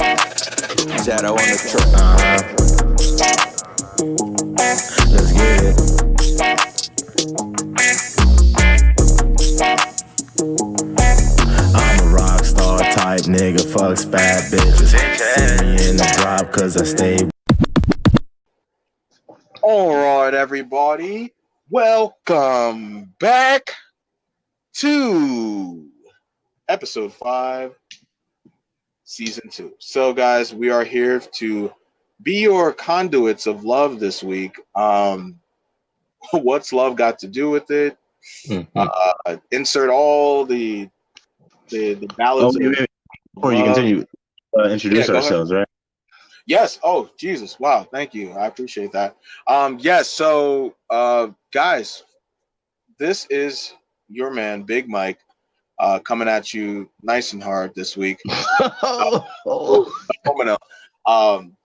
Shadow on the track. Let's get it. I'm a rock star type nigga, fucks bad bitches. See me in the drop cause I stay. Alright, everybody. Welcome back to Episode 5, Season 2. So, guys, we are here to be your conduits of love this week. What's love got to do with it? Insert all the ballads. Before you continue, introduce ourselves, right? Yes. Oh, Jesus. Wow. Thank you. I appreciate that. Yes. So, guys, this is your man, Big Mike, coming at you nice and hard this week.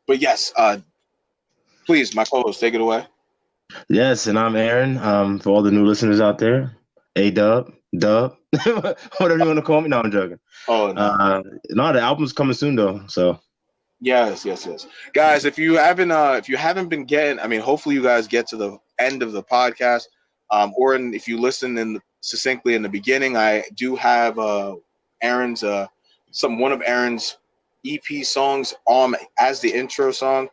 But yes, please, my co-host, take it away. Yes, and I'm Aaron. For all the new listeners out there, A-Dub, whatever you want to call me. No, I'm joking. Oh, no. No, the album's coming soon, though, so. Yes. Guys, if you haven't been getting, hopefully you guys get to the end of the podcast, if you listen succinctly in the beginning, I do have one of Aaron's EP songs as the intro song.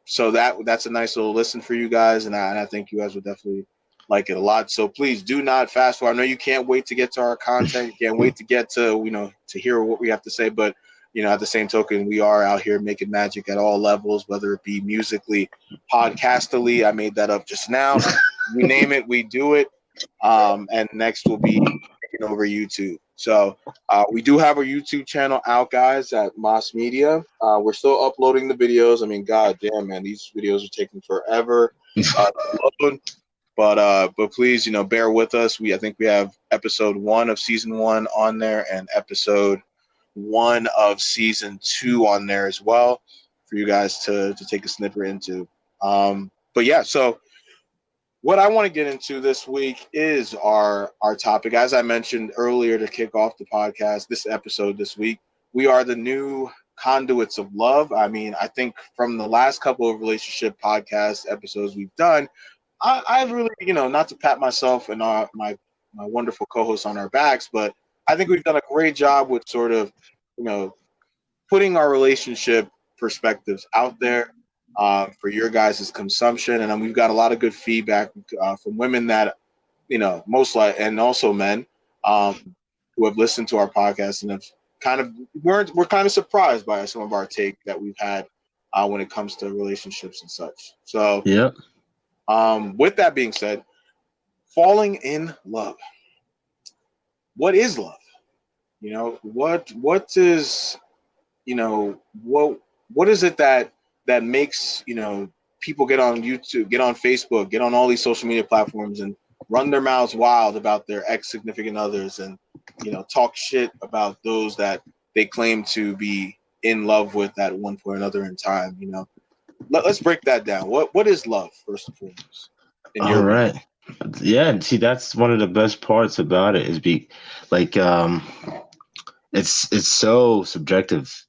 So that's a nice little listen for you guys, and I think you guys would definitely like it a lot. So please do not fast forward. I know you can't wait to get to our content. You can't wait to get to hear what we have to say, but at the same token, we are out here making magic at all levels, whether it be musically, podcastily. I made that up just now. We name it, we do it. And next will be taking over YouTube. So we do have our YouTube channel out, guys, at M.A.S Media. We're still uploading the videos. God damn, man, these videos are taking forever to upload. But please, bear with us. I think we have episode 1 of season 1 on there and episode 1 of season 2 on there as well for you guys to take a snippet into. But yeah, so what I want to get into this week is our topic. As I mentioned earlier to kick off the podcast, this episode this week, we are the new conduits of love. I think from the last couple of relationship podcast episodes we've done, I've really, not to pat myself and my wonderful co-hosts on our backs, but I think we've done a great job with sort of, putting our relationship perspectives out there for your guys' consumption. And we've got a lot of good feedback from women that, most like, and also men who have listened to our podcast and have we're kind of surprised by some of our take that we've had when it comes to relationships and such. So, yeah. With that being said, falling in love. What is love? What is, what is it that makes, people get on YouTube, get on Facebook, get on all these social media platforms and run their mouths wild about their ex-significant others and, talk shit about those that they claim to be in love with at one point or another in time, Let's break that down. What is love, first and foremost? All right. Yeah, see, that's one of the best parts about it is it's so subjective,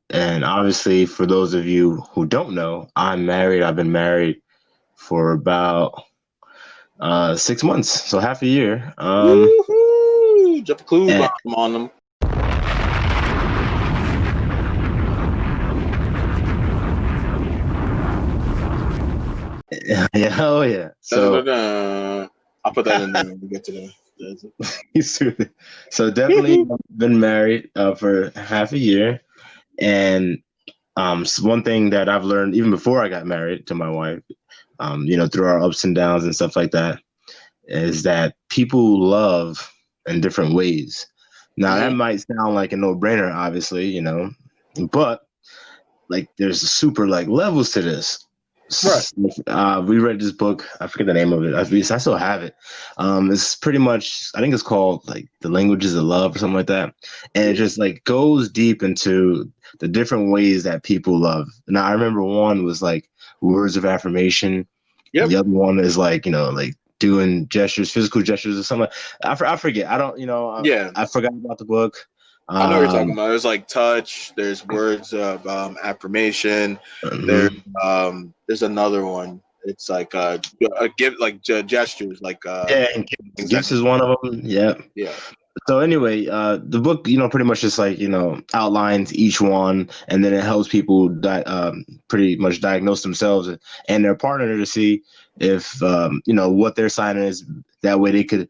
and obviously for those of you who don't know, I'm married. I've been married for about 6 months, so half a year. Woohoo! Drop a clue bomb on them. Yeah, oh yeah. So I'll put that in there when we get to the. So definitely been married for half a year, and one thing that I've learned even before I got married to my wife, through our ups and downs and stuff like that, is that people love in different ways. Now that might sound like a no-brainer, obviously, but like there's super like levels to this. Right. We read this book. I forget the name of it. I still have it. It's pretty much, I think it's called like The Languages of Love or something like that. And it just like goes deep into the different ways that people love. Now I remember one was like words of affirmation. Yep. The other one is like, like doing gestures, physical gestures or something. I forget. I don't, I forgot about the book. I know what you're talking about. There's like touch. There's words of affirmation. There, Mhm. there's another one. It's like a give like gestures, like Yeah, and things that. gifts is one of them. Yeah. Yeah. So anyway, the book, pretty much just like, outlines each one, and then it helps people pretty much diagnose themselves and their partner to see if, what their sign is. That way they could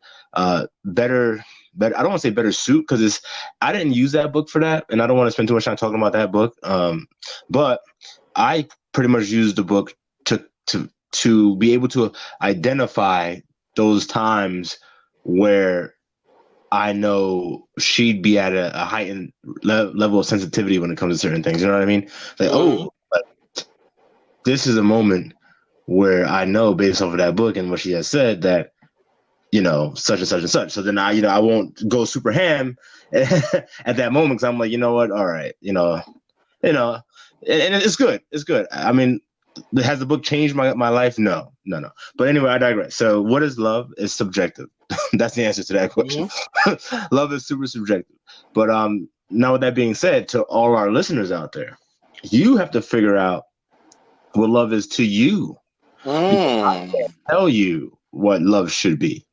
better. I don't want to say better suit, because I didn't use that book for that, and I don't want to spend too much time talking about that book. But I pretty much used the book to be able to identify those times where I know she'd be at a heightened level of sensitivity when it comes to certain things. You know what I mean? Like, Mhm. oh, this is a moment where I know, based off of that book and what she has said, that such and such and such. So then I won't go super ham at that moment, because I'm like, you know what? All right, you know, and it's good. It's good. I mean, has the book changed my life? No, no, no. But anyway, I digress. So, what is love? Is subjective. That's the answer to that question. Mhm. Love is super subjective. But now with that being said, to all our listeners out there, you have to figure out what love is to you. Mm. Tell you what love should be.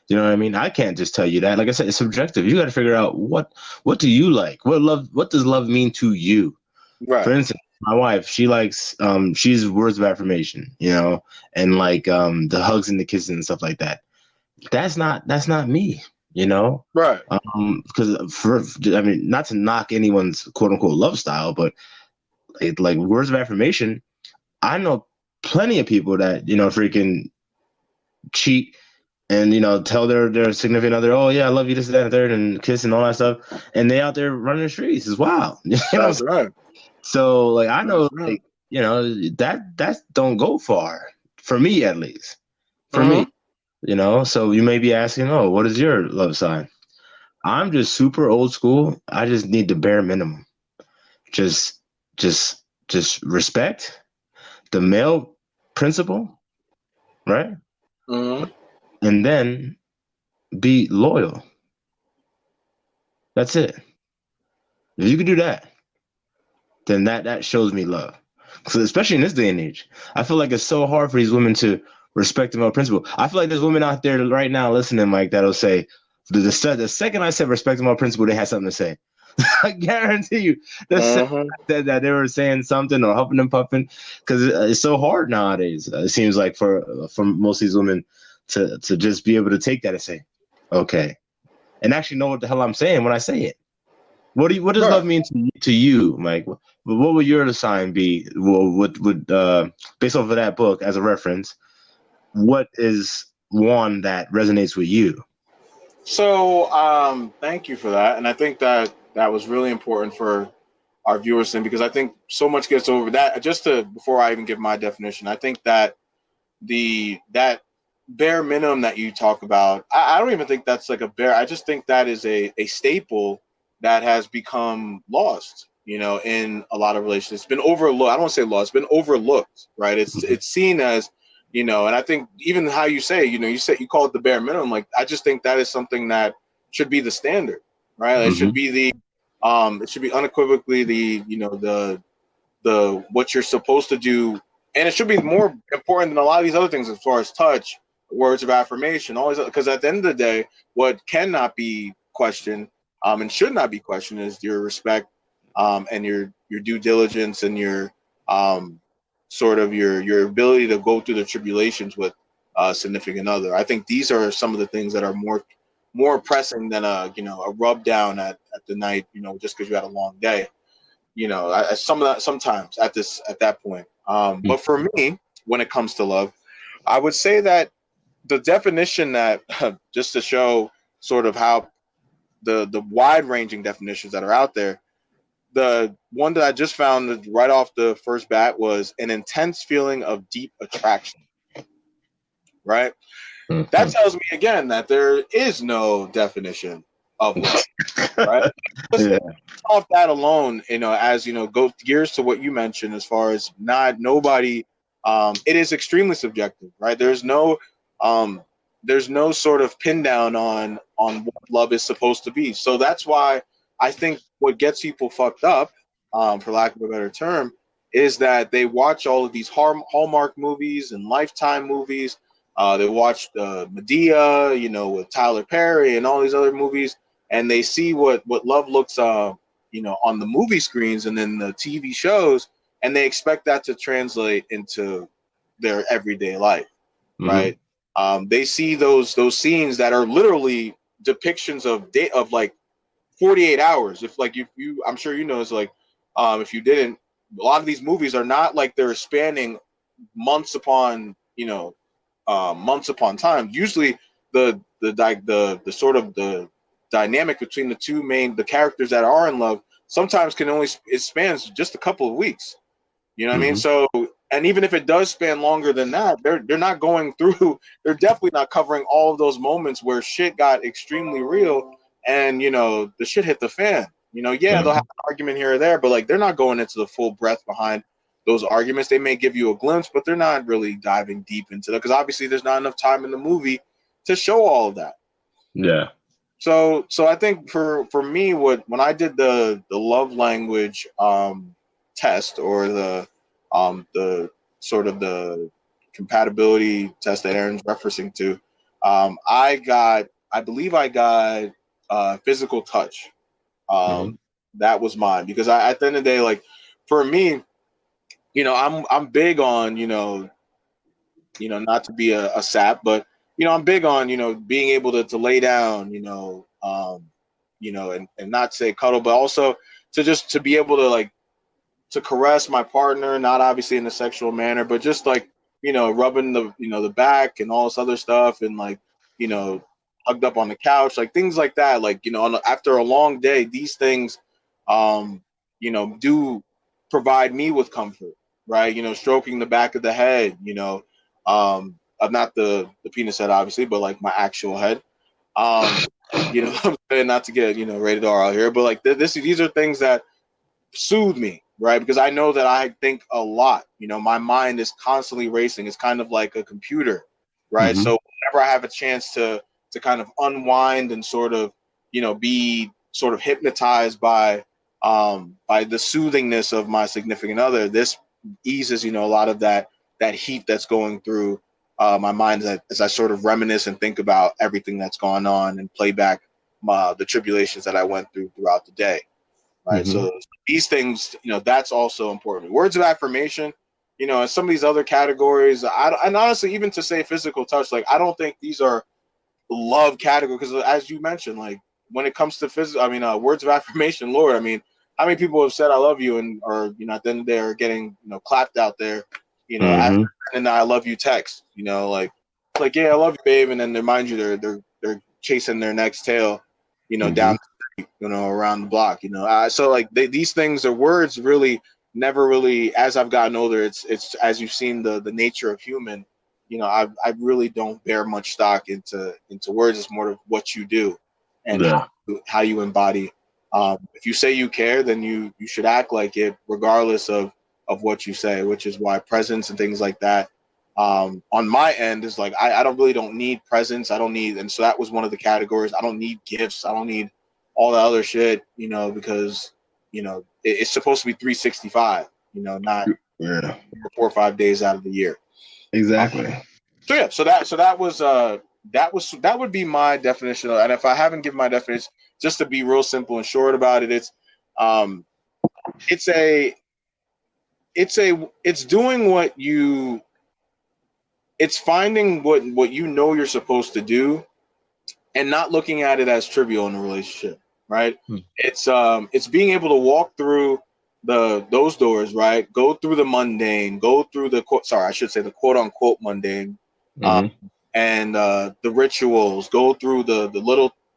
You know what I mean? I can't just tell you that. Like I said, it's subjective. You got to figure out what do you like? What does love mean to you? For Right. instance, my wife, she likes she's words of affirmation, and like the hugs and the kisses and stuff like that. That's not me, you know. Right. Because I mean, not to knock anyone's quote unquote love style, but like words of affirmation, I know plenty of people that freaking cheat and tell their significant other, oh yeah, I love you, this, that, and third, and kiss and all that stuff, and they out there running the streets. It's wild. You know what I'm That's saying? right. So like I That's know, right. like, that don't go far, for me at least. For Mhm. me, so you may be asking, oh, what is your love sign? I'm just super old school. I just need the bare minimum. Just just respect the male principle, right? Mhm. And then be loyal. That's it. If you can do that, then that shows me love. So especially in this day and age, I feel like it's so hard for these women to respect the male principle. I feel like there's women out there right now listening, Mike, that'll say the second I said respect the male principle, they had something to say. I guarantee you, the second Mhm. I said that, they were saying something or huffing and puffing, because it's so hard nowadays. It seems like for most of these women to just be able to take that and say, okay, and actually know what the hell I'm saying when I say it. What does Right. love mean to you, Mike? What would your sign be? Well, would based off of that book as a reference, what is one that resonates with you? So, thank you for that, and I think that that was really important for our viewers, and because I think so much gets over that. Just to before I even give my definition, I think that that bare minimum that you talk about, I don't even think that's like a bare. I just think that is a staple that has become lost. In a lot of relations, it's been overlooked. I don't want to say lost. It's been overlooked, right? It's seen as, and I think even how you say, you call it the bare minimum. Like I just think that is something that should be the standard, right? It should Mm-hmm. be it should be unequivocally the what you're supposed to do, and it should be more important than a lot of these other things as far as touch, words of affirmation, always, because at the end of the day, what cannot be questioned, and should not be questioned, is your respect, and your due diligence, and your sort of your ability to go through the tribulations with a significant other. I think these are some of the things that are more pressing than a rub down at the night, just because you had a long day. Some of that sometimes at that point. But for me, when it comes to love, I would say that the definition that just to show sort of how the wide ranging definitions that are out there, the one that I just found right off the first bat was an intense feeling of deep attraction. Right. That Mm-hmm. tells me again that there is no definition of love. Right. Just Yeah. off that alone, as go gears to what you mentioned as far as not nobody, it is extremely subjective, right? There's no sort of pin down on what love is supposed to be. So that's why I think what gets people fucked up, for lack of a better term, is that they watch all of these Hallmark movies and Lifetime movies. They watch Medea, you know, with Tyler Perry and all these other movies, and they see what love looks, you know, on the movie screens and then the TV shows, and they expect that to translate into their everyday life, Mm-hmm. right? They see those scenes that are literally depictions of like 48 hours. If like you I'm sure you know, it's like, if you didn't, a lot of these movies are not like they're spanning months upon, you know, months upon time. Usually the sort of the dynamic between the characters that are in love sometimes can only, it spans just a couple of weeks. You know what I mean? Mm-hmm. So, and even if it does span longer than that, they're not going through. They're definitely not covering all of those moments where shit got extremely real, and you know the shit hit the fan. You know, yeah, they'll have Mm-hmm. an argument here or there, but like they're not going into the full breadth behind those arguments. They may give you a glimpse, but they're not really diving deep into that because obviously there's not enough time in the movie to show all of that. Yeah. So I think for me, when I did the love language test, or the sort of the compatibility test that Aaron's referencing to, I believe I got physical touch. Mm-hmm. That was mine because at the end of the day, like for me, you know, I'm big on, not to be a sap, but I'm big on, being able to lay down, and not say cuddle, but also to be able to like to caress my partner, not obviously in a sexual manner, but just like, rubbing the back and all this other stuff, and like, you know, hugged up on the couch, like things like that. Like, after a long day, these things, um, do provide me with comfort, right? Stroking the back of the head, not the penis head, obviously, but like my actual head. Um, not to get, rated R out here, but like these are things that soothe me, right? Because I know that I think a lot. My mind is constantly racing. It's kind of like a computer, right? Mm-hmm. So whenever I have a chance to kind of unwind and sort of, be sort of hypnotized by the soothingness of my significant other, this eases, a lot of that heat that's going through my mind as I sort of reminisce and think about everything that's gone on and play back the tribulations that I went through throughout the day, right? Mm-hmm. So these things, that's also important. Words of affirmation, and some of these other categories, and honestly, even to say physical touch, like I don't think these are love category because, as you mentioned, like when it comes to physical, I mean, words of affirmation, Lord, I mean, how many people have said "I love you" and or at the end of the day are getting clapped out there, after Mm-hmm. sending "I love you" text, like yeah, I love you, babe, and then they mind you, they're chasing their next tail, Mm-hmm. down around the block, so like these things are words really never really, as I've gotten older, it's as you've seen the nature of human, I really don't bear much stock into words. It's more of what you do and Yeah. how you embody. If you say you care, then you should act like it regardless of what you say, which is why presence and things like that, on my end, is like I don't need presents. I don't need, and so that was one of the categories. I don't need gifts. I don't need all the other shit, because it's supposed to be 365, not Yeah. 4 or 5 days out of the year. Exactly. So yeah, that would be my definition. And if I haven't given my definition, just to be real simple and short about it, um it's a it's doing what you, it's finding what you're supposed to do, and not looking at it as trivial in a relationship, right? It's being able to walk through those doors, right? Go through the mundane, go through sorry, I should say the quote unquote mundane, um, Mm-hmm. and the rituals, go through the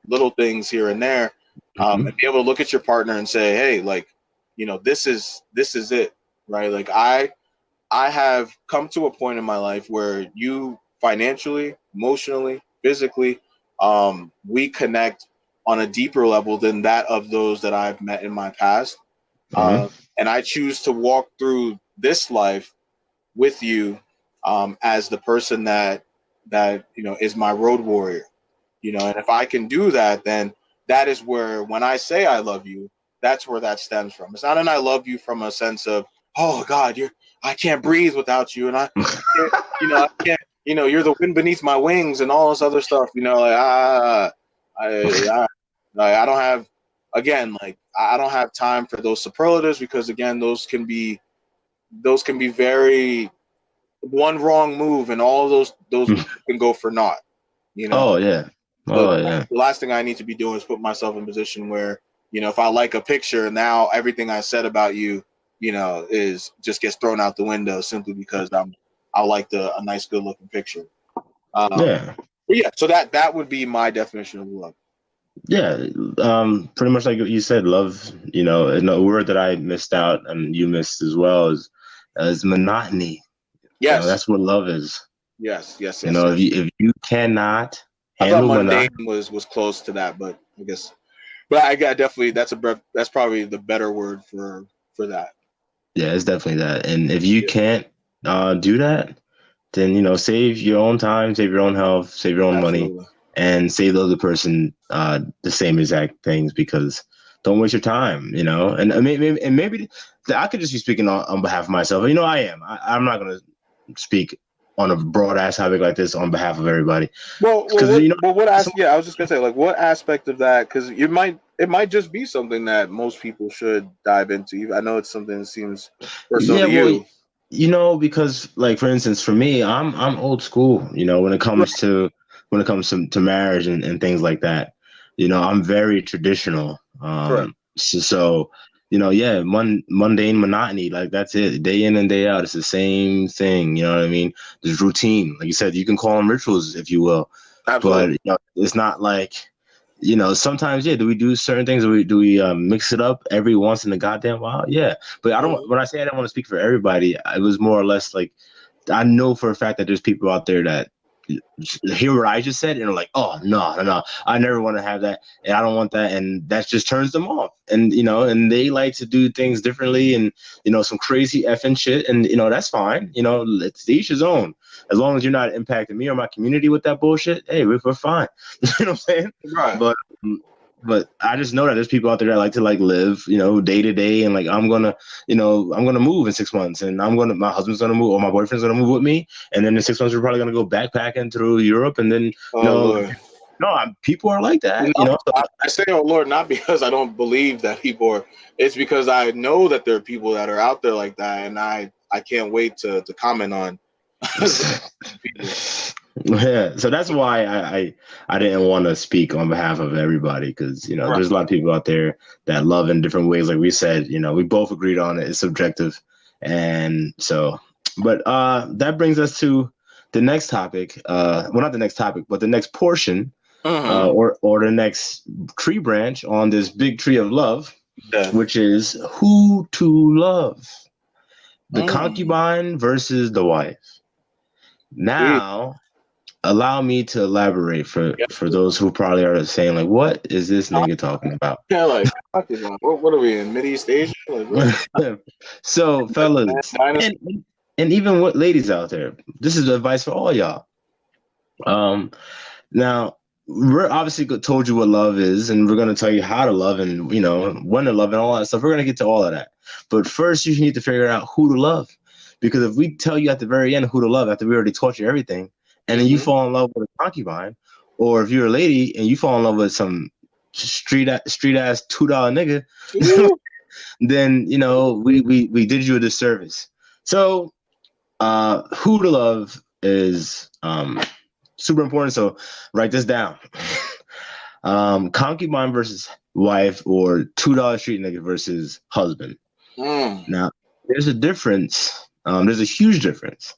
little things here and there, Mm-hmm. and be able to look at your partner and say, hey, like, this is it, right? Like I have come to a point in my life where you financially, emotionally, physically, we connect on a deeper level than that of those that I've met in my past. Mm-hmm. And I choose to walk through this life with you, as the person that is my road warrior. And if I can do that, then that is where, when I say I love you, that's where that stems from. It's not an I love you from a sense of, oh God, I can't breathe without you, and I can't, I can't, you're the wind beneath my wings and all this other stuff. I, I don't have, again, like I don't have time for those superlatives, because again, those can be very, one wrong move and all of those can go for naught. You know, Oh yeah. so Oh yeah. the last thing I need to be doing is put myself in a position where, if I like a picture, now everything I said about you, is just gets thrown out the window simply because I like a nice, good looking picture. Yeah. But yeah, so that would be my definition of love. Yeah. Pretty much like what you said, love, and a word that I missed out and you missed as well is monotony. Yes, That's what love is. yes, yes, yes, yes. If you cannot I thought handle mundane monotony, was close to that, but I guess, but I got definitely that's probably the better word for that. yeah, it's definitely that. And if you Yeah, can't do that, then save your own time, save your own health, save your own money, absolutely. and save the other person the same exact things, because don't waste your time. And maybe I could just be speaking on behalf of myself. I am. I'm not gonna speak on a broad ass topic like this on behalf of everybody, because Yeah, I was just gonna say, like, what aspect of that? Because it might just be something that most people should dive into. I know it's something that seems personal yeah, to well, you. because like for instance, for me, I'm old school. When it Right. comes to marriage and things like that. I'm very traditional. Correct. So yeah, mundane monotony, like that's it. Day in and day out, it's the same thing. You know what I mean? There's routine, like you said. You can call them rituals if you will, but Absolutely. it's not like sometimes, yeah, do we do certain things? Do we mix it up every once in a goddamn while? Yeah, but I don't. Mhm. When I say I don't want to speak for everybody, it was more or less like I know for a fact that there's people out there that hear what I just said and are like, oh no, no, no, I never want to have that, and I don't want that, and that just turns them off. And and they like to do things differently, and some crazy effing shit, and that's fine. It's each his own. As long as you're not impacting me or my community with that bullshit, hey, we're fine. You know what I'm saying? Right. But but I just know that there's people out there that like to like live, day to day, and like I'm gonna move in 6 months, and my husband's gonna move, or my boyfriend's gonna move with me, and then in 6 months we're probably gonna go backpacking through Europe, and then Oh Lord. no, people are like that, No, I say, oh Lord, not because I don't believe that people are. It's because I know that there are people that are out there like that, and I can't wait to comment on people. Yeah, so that's why I didn't want to speak on behalf of everybody, because Right. there's a lot of people out there that love in different ways. Like we said, we both agreed on it. It's subjective, and so, but that brings us to the next topic. Well, not the next topic, but the next portion, Mm-hmm. or the next tree branch on this big tree of love, Yeah. which is who to love, the Mm. concubine versus the wife. Jeez. Now, allow me to elaborate for Yeah. those who probably are saying like, what is this nigga talking about? Yeah, like, what are we in Mid East Asia? Like, what? So, fellas, Dynasty? and even what ladies out there, this is advice for all y'all. Um, Now, we're obviously told you what love is, and we're going to tell you how to love, and when to love, and all that stuff. We're going to get to all of that. But first, you need to figure out who to love, because if we tell you at the very end who to love after we already taught you everything, and then you Mm-hmm. fall in love with a concubine, or if you're a lady and you fall in love with some street ass $2 nigga, then we did you a disservice. So, who to love is super important. So write this down. Concubine versus wife, or $2 street nigga versus husband. Mm. Now, there's a difference. There's a huge difference.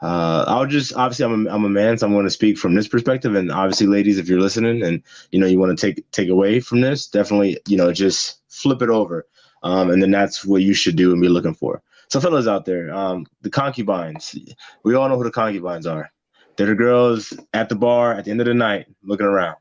I'll just obviously I'm a man, so I'm going to speak from this perspective. And obviously, ladies, if you're listening and you want to take away from this, definitely just flip it over, and then that's what you should do and be looking for. So, fellas out there, the concubines, we all know who the concubines are. They're the girls at the bar at the end of the night looking around.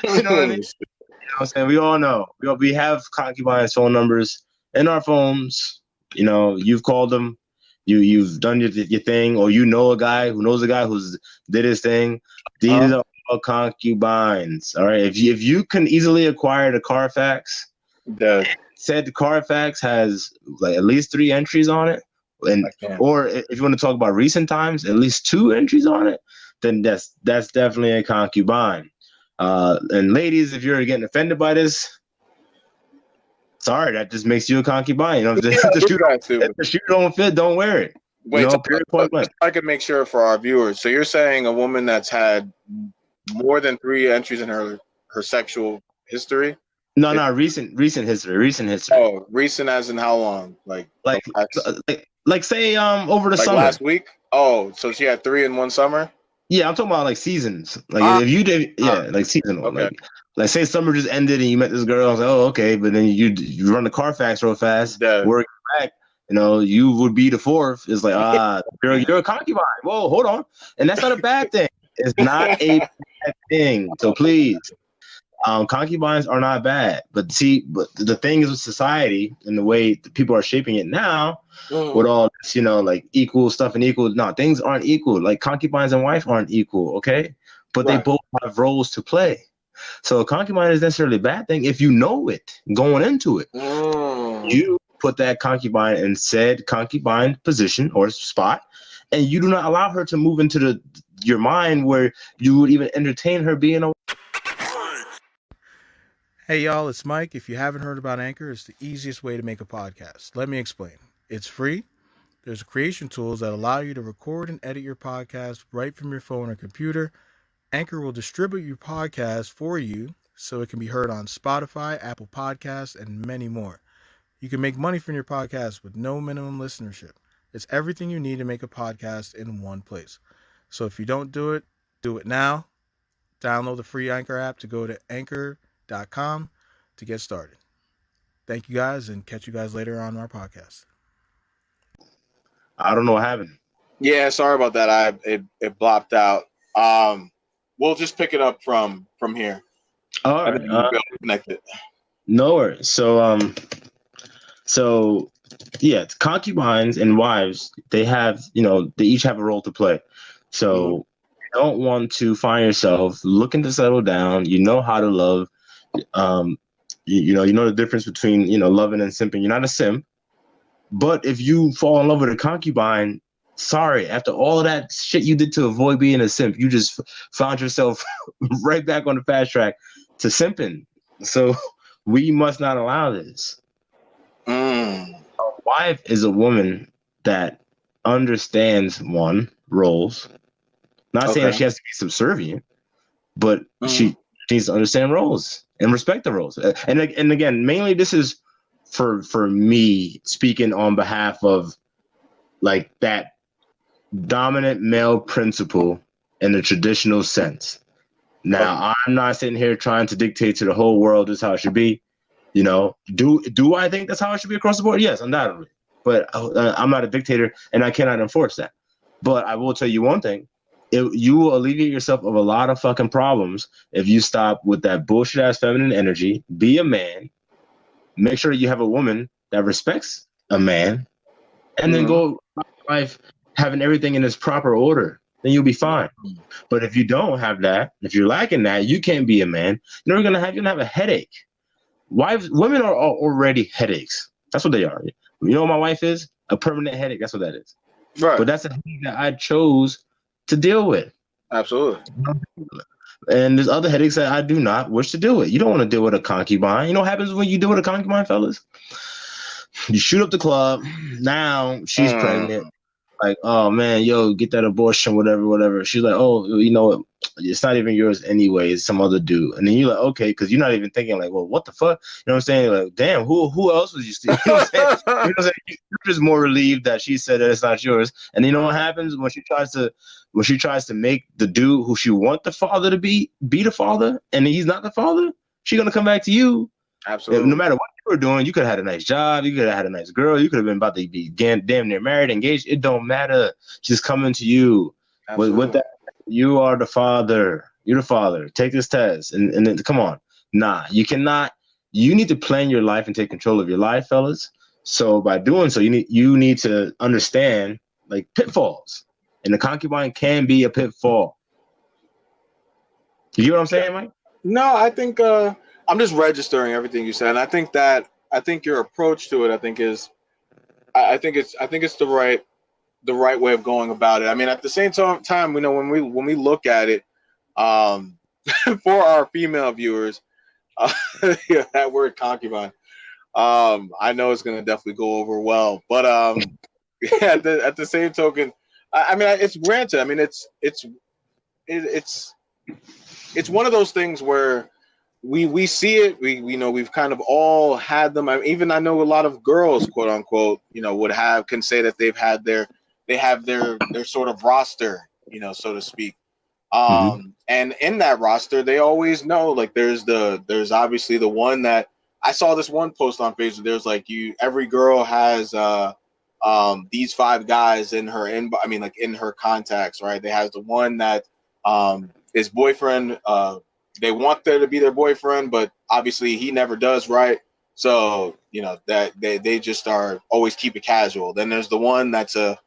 You know what I mean? What I'm saying? We all know. We have concubines' phone numbers in our phones. You've called them. You've done your thing, or a guy who knows a guy who's did his thing. These Huh? are called concubines. All right. If you can easily acquire the Carfax, The said the Carfax has like at least 3 entries on it, and I can't. or if you want to talk about recent times, at least 2 entries on it, then that's definitely a concubine. And ladies, if you're getting offended by this, sorry, that just makes you a concubine. You know, Yeah, if the I shoe, did that too. if the shoe don't fit, don't wear it. You Wait, know, period, point blank. just so I can make sure for our viewers. So you're saying a woman that's had more than 3 entries in her sexual history? No, It, no, recent history, recent history. oh, recent as in how long? Like the Like, last, like say over the like summer. last week? Oh, so she had 3 in 1 summer? Yeah, I'm talking about like seasons. Like Ah, if you did, ah, yeah, like seasonal. okay. Like say summer just ended and you met this girl. I was like, oh, okay, but then you run the Carfax real fast, The, work back. You know, you would be the fourth. It's like you're a concubine. Whoa, hold on, and that's not a bad thing. It's not a bad thing. So please, concubines are not bad. But see, but the thing is with society and the way the people are shaping it now with all this, like equal stuff and equal. No, things aren't equal. Like concubines and wife aren't equal, okay? But they right. both have roles to play. So a concubine is necessarily a bad thing if you know it going into it. You put that concubine in said concubine position or spot, and you do not allow her to move into your mind where you would even entertain her being a. Hey y'all, it's Mike. If you haven't heard about Anchor, it's the easiest way to make a podcast. Let me explain. It's free. There's creation tools that allow you to record and edit your podcast right from your phone or computer. Anchor will distribute your podcast for you so it can be heard on Spotify, Apple Podcasts, and many more. You can make money from your podcast with no minimum listenership. It's everything you need to make a podcast in one place. So if you don't do it now. Download the free Anchor app to go to anchor.com to get started. Thank you guys and catch you guys later on our podcast. I don't know what happened. Yeah, sorry about that. It blopped out. We'll just pick it up from here. All I think right. we'll be able to connect it. No worries. So yeah, concubines and wives, they each have a role to play. So you don't want to find yourself looking to settle down. You know how to love. You know the difference between loving and simping. You're not a simp, but if you fall in love with a concubine, sorry, after all of that shit you did to avoid being a simp, you just found yourself right back on the fast track to simping. So we must not allow this. A wife is a woman that understands roles. Not saying that she has to be subservient, but she needs to understand roles and respect the roles. And again, mainly this is for me speaking on behalf of like that dominant male principle in the traditional sense. Now, I'm not sitting here trying to dictate to the whole world this is how it should be. Do I think that's how it should be across the board? Yes, undoubtedly. But I'm not a dictator, and I cannot enforce that. But I will tell you one thing. You will alleviate yourself of a lot of fucking problems if you stop with that bullshit-ass feminine energy, be a man, make sure you have a woman that respects a man, and then go life having everything in its proper order. Then you'll be fine. But if you don't have that, if you're lacking that, you can't be a man. You're gonna have a headache. Women are already headaches. That's what they are. You know what my wife is? A permanent headache. That's what that is. Right. But that's a headache that I chose to deal with. Absolutely. And there's other headaches that I do not wish to deal with. You don't want to deal with a concubine. You know what happens when you deal with a concubine, fellas? You shoot up the club. Now she's pregnant. Like, oh man, yo, get that abortion, whatever. She's like, oh, it's not even yours anyway. It's some other dude. And then you're like, okay, because you're not even thinking like, well, what the fuck? You know what I'm saying? Like, damn, who else was you stealing? You know what I'm saying? You know what I'm saying? You're just more relieved that she said that it's not yours. And you know what happens when she tries to make the dude who she want the father to be the father, and he's not the father? She's gonna come back to you. Absolutely. No matter what you were doing, you could have had a nice job, you could have had a nice girl, you could have been about to be damn near married, engaged. It don't matter. She's coming to you. With that, you are the father. You're the father. Take this test. And then come on. Nah, you cannot. You need to plan your life and take control of your life, fellas. So by doing so, you need to understand like pitfalls. And the concubine can be a pitfall. You get what I'm saying, Mike? No, I think I'm just registering everything you said, and I think your approach to it, I think it's the right way of going about it. I mean, at the same time, when we look at it, um, for our female viewers, uh, yeah, that word concubine, I know it's gonna definitely go over well, but yeah, at the same token, I mean, it's granted. I mean, it's it's one of those things where we see it. We know we've kind of all had them. I know a lot of girls, quote unquote, can say that they have their sort of roster, so to speak. Mm-hmm. And in that roster, they always know, like, there's obviously the one that I saw this one post on Facebook. There's like every girl has these five guys in her like in her contacts, right? They has the one that his boyfriend, they want there to be their boyfriend, but obviously he never does, right? So that they just are always keep it casual. Then there's the one that's the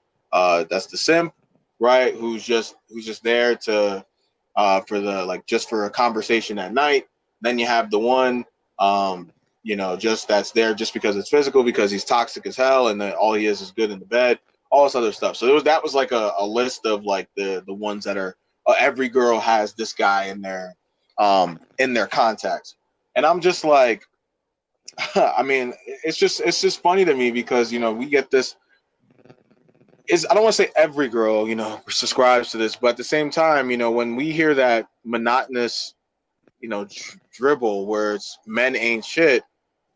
simp, right? Who's just there to for the like just for a conversation at night. Then you have the one just that's there just because it's physical, because he's toxic as hell, and then all he is good in the bed, all this other stuff. So that was like a list of like the ones that are every girl has this guy in their contacts, and I'm just like, I mean, it's just funny to me because we get this. I don't want to say every girl subscribes to this, but at the same time, when we hear that monotonous dribble where it's men ain't shit,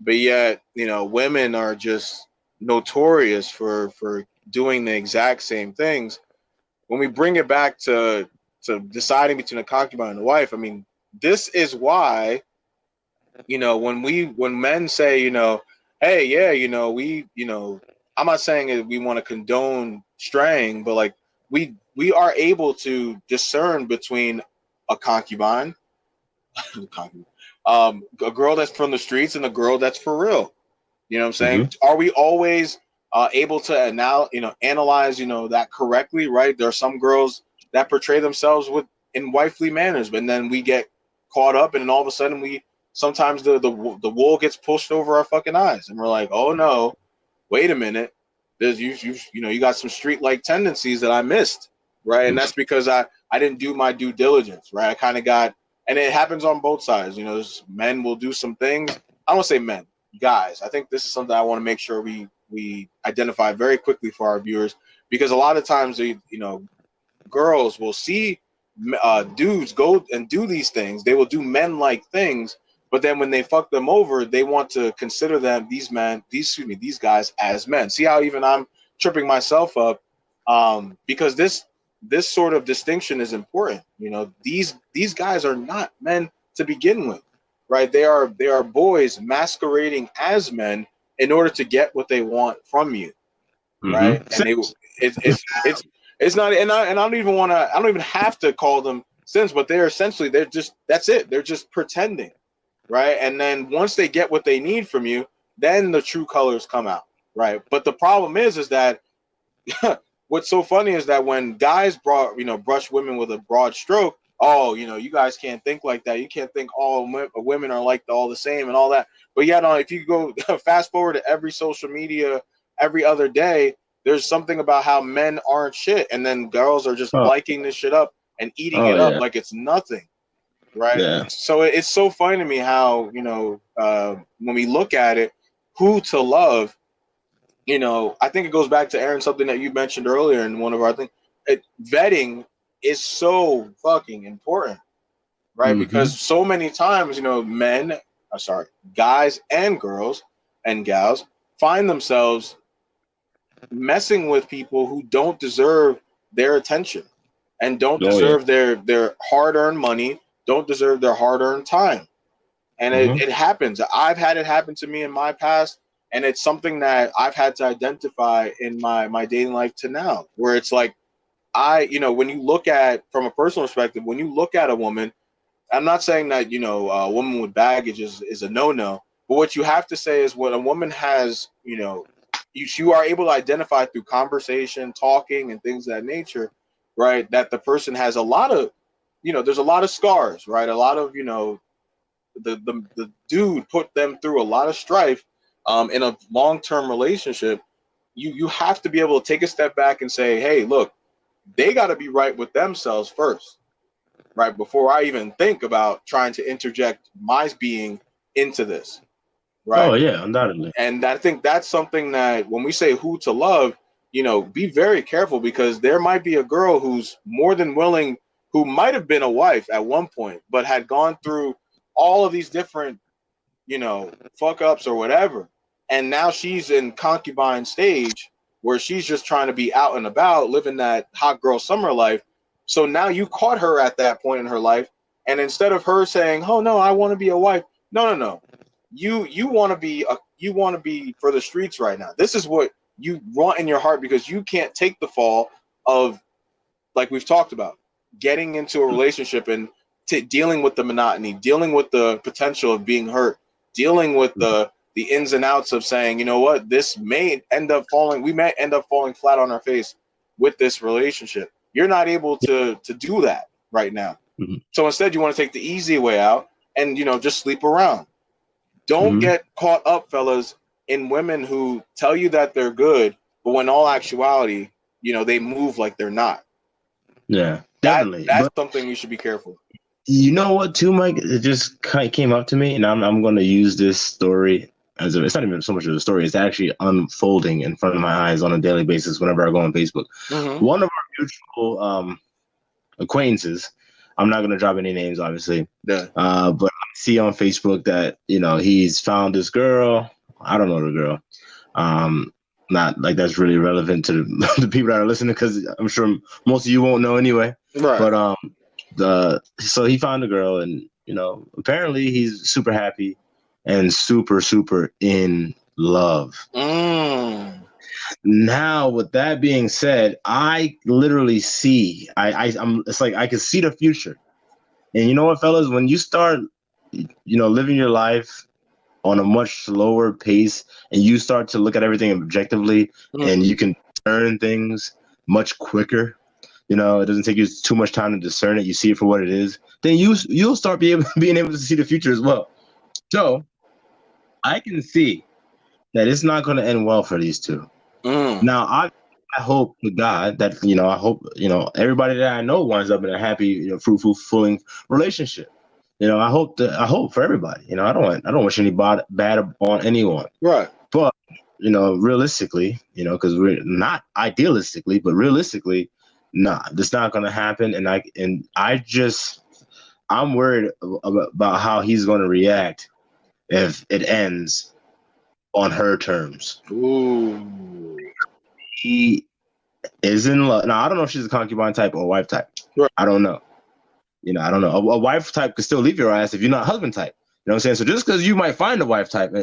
but yet women are just notorious for doing the exact same things. When we bring it back to deciding between a concubine and a wife, I mean, this is why when men say hey, yeah, I'm not saying that we want to condone straying, but like we are able to discern between a concubine, a girl that's from the streets, and a girl that's for real. You know what I'm saying? Mm-hmm. Are we always able to analyze that correctly? Right? There are some girls that portray themselves in wifely manners, but then we get caught up, and then all of a sudden we sometimes the wool gets pushed over our fucking eyes, and we're like, oh no, wait a minute, there's you got some street like tendencies that I missed, right? And that's because I didn't do my due diligence, right? I kind of got, and it happens on both sides. Men will do some things. I don't want to say men, guys. I think this is something I want to make sure we identify very quickly for our viewers, because a lot of times girls will see dudes go and do these things. They will do men like things, but then when they fuck them over, they want to consider these guys as men. See how even I'm tripping myself up, because this sort of distinction is important. These guys are not men to begin with, right? They are boys masquerading as men in order to get what they want from you, right? Mm-hmm. And it's not, and I don't even want to. I don't even have to call them sins, but they're just, that's it. They're just pretending, right? And then once they get what they need from you, then the true colors come out, right? But the problem is that what's so funny is that when guys brush women with a broad stroke, oh, you guys can't think like that. You can't think all women are like all the same and all that. But yet, if you go fast forward to every social media every other day, there's something about how men aren't shit, and then girls are just Oh, liking this shit up and eating oh it up yeah, like it's nothing, right? yeah. So it's so funny to me how when we look at it, who to love. I think it goes back to Aaron, something that you mentioned earlier in one of our things. Vetting is so fucking important, right? Mm-hmm. Because so many times, guys and girls and gals find themselves messing with people who don't deserve their attention and don't Oh yeah. deserve their hard-earned money, don't deserve their hard-earned time. And Mm-hmm. it happens. I've had it happen to me in my past, and it's something that I've had to identify in my dating life to now, where it's like when you look at, from a personal perspective, when you look at a woman, I'm not saying that a woman with baggage is a no, but what you have to say is, when a woman has you are able to identify through conversation, talking, and things of that nature, right? That the person has a lot of there's a lot of scars, right? A lot of, the dude put them through a lot of strife in a long-term relationship. You have to be able to take a step back and say, hey, look, they got to be right with themselves first, right? Before I even think about trying to interject my being into this, right? Oh yeah, undoubtedly. And I think that's something that when we say who to love, be very careful, because there might be a girl who's more than willing, who might have been a wife at one point, but had gone through all of these different, fuck ups or whatever. And now she's in concubine stage where she's just trying to be out and about, living that hot girl summer life. So now you caught her at that point in her life. And instead of her saying, oh no, I want to be a wife. No. You want to be for the streets right now. This is what you want in your heart, because you can't take the fall of, like we've talked about, getting into a relationship and dealing with the monotony, dealing with the potential of being hurt, dealing with the ins and outs of saying, you know what, we may end up falling flat on our face with this relationship. You're not able to do that right now. Mm-hmm. So instead, you want to take the easy way out and, just sleep around. Don't get caught up, fellas, in women who tell you that they're good, but when all actuality, they move like they're not. Yeah, definitely. That's something you should be careful. You know what, too, Mike? It just kind of came up to me, and I'm going to use this story it's not even so much of a story. It's actually unfolding in front of my eyes on a daily basis whenever I go on Facebook. Mm-hmm. One of our mutual acquaintances, I'm not going to drop any names, obviously, but I see on Facebook that, he's found this girl. I don't know the girl. Not like that's really relevant to the people that are listening, because I'm sure most of you won't know anyway. Right. But so he found a girl, and apparently he's super happy and super in love. Now, with that being said, I literally see it's like I can see the future. And you know what, fellas, when you start living your life on a much slower pace, and you start to look at everything objectively, and you can turn things much quicker, it doesn't take you too much time to discern it, you see it for what it is, then you'll start being able to see the future as well. So I can see that it's not going to end well for these two. Now, I hope to God that, I hope, everybody that I know winds up in a happy, fruitful, fulfilling relationship. I hope for everybody. I don't wish any bad on anyone. Right. But, realistically, because we're not idealistically, but realistically, nah, that's not going to happen. And I'm worried about how he's going to react if it ends on her terms. Ooh. He is in love. Now, I don't know if she's a concubine type or a wife type. Right. I don't know. I don't know. A wife type could still leave your ass if you're not husband type. You know what I'm saying? So just because you might find a wife type,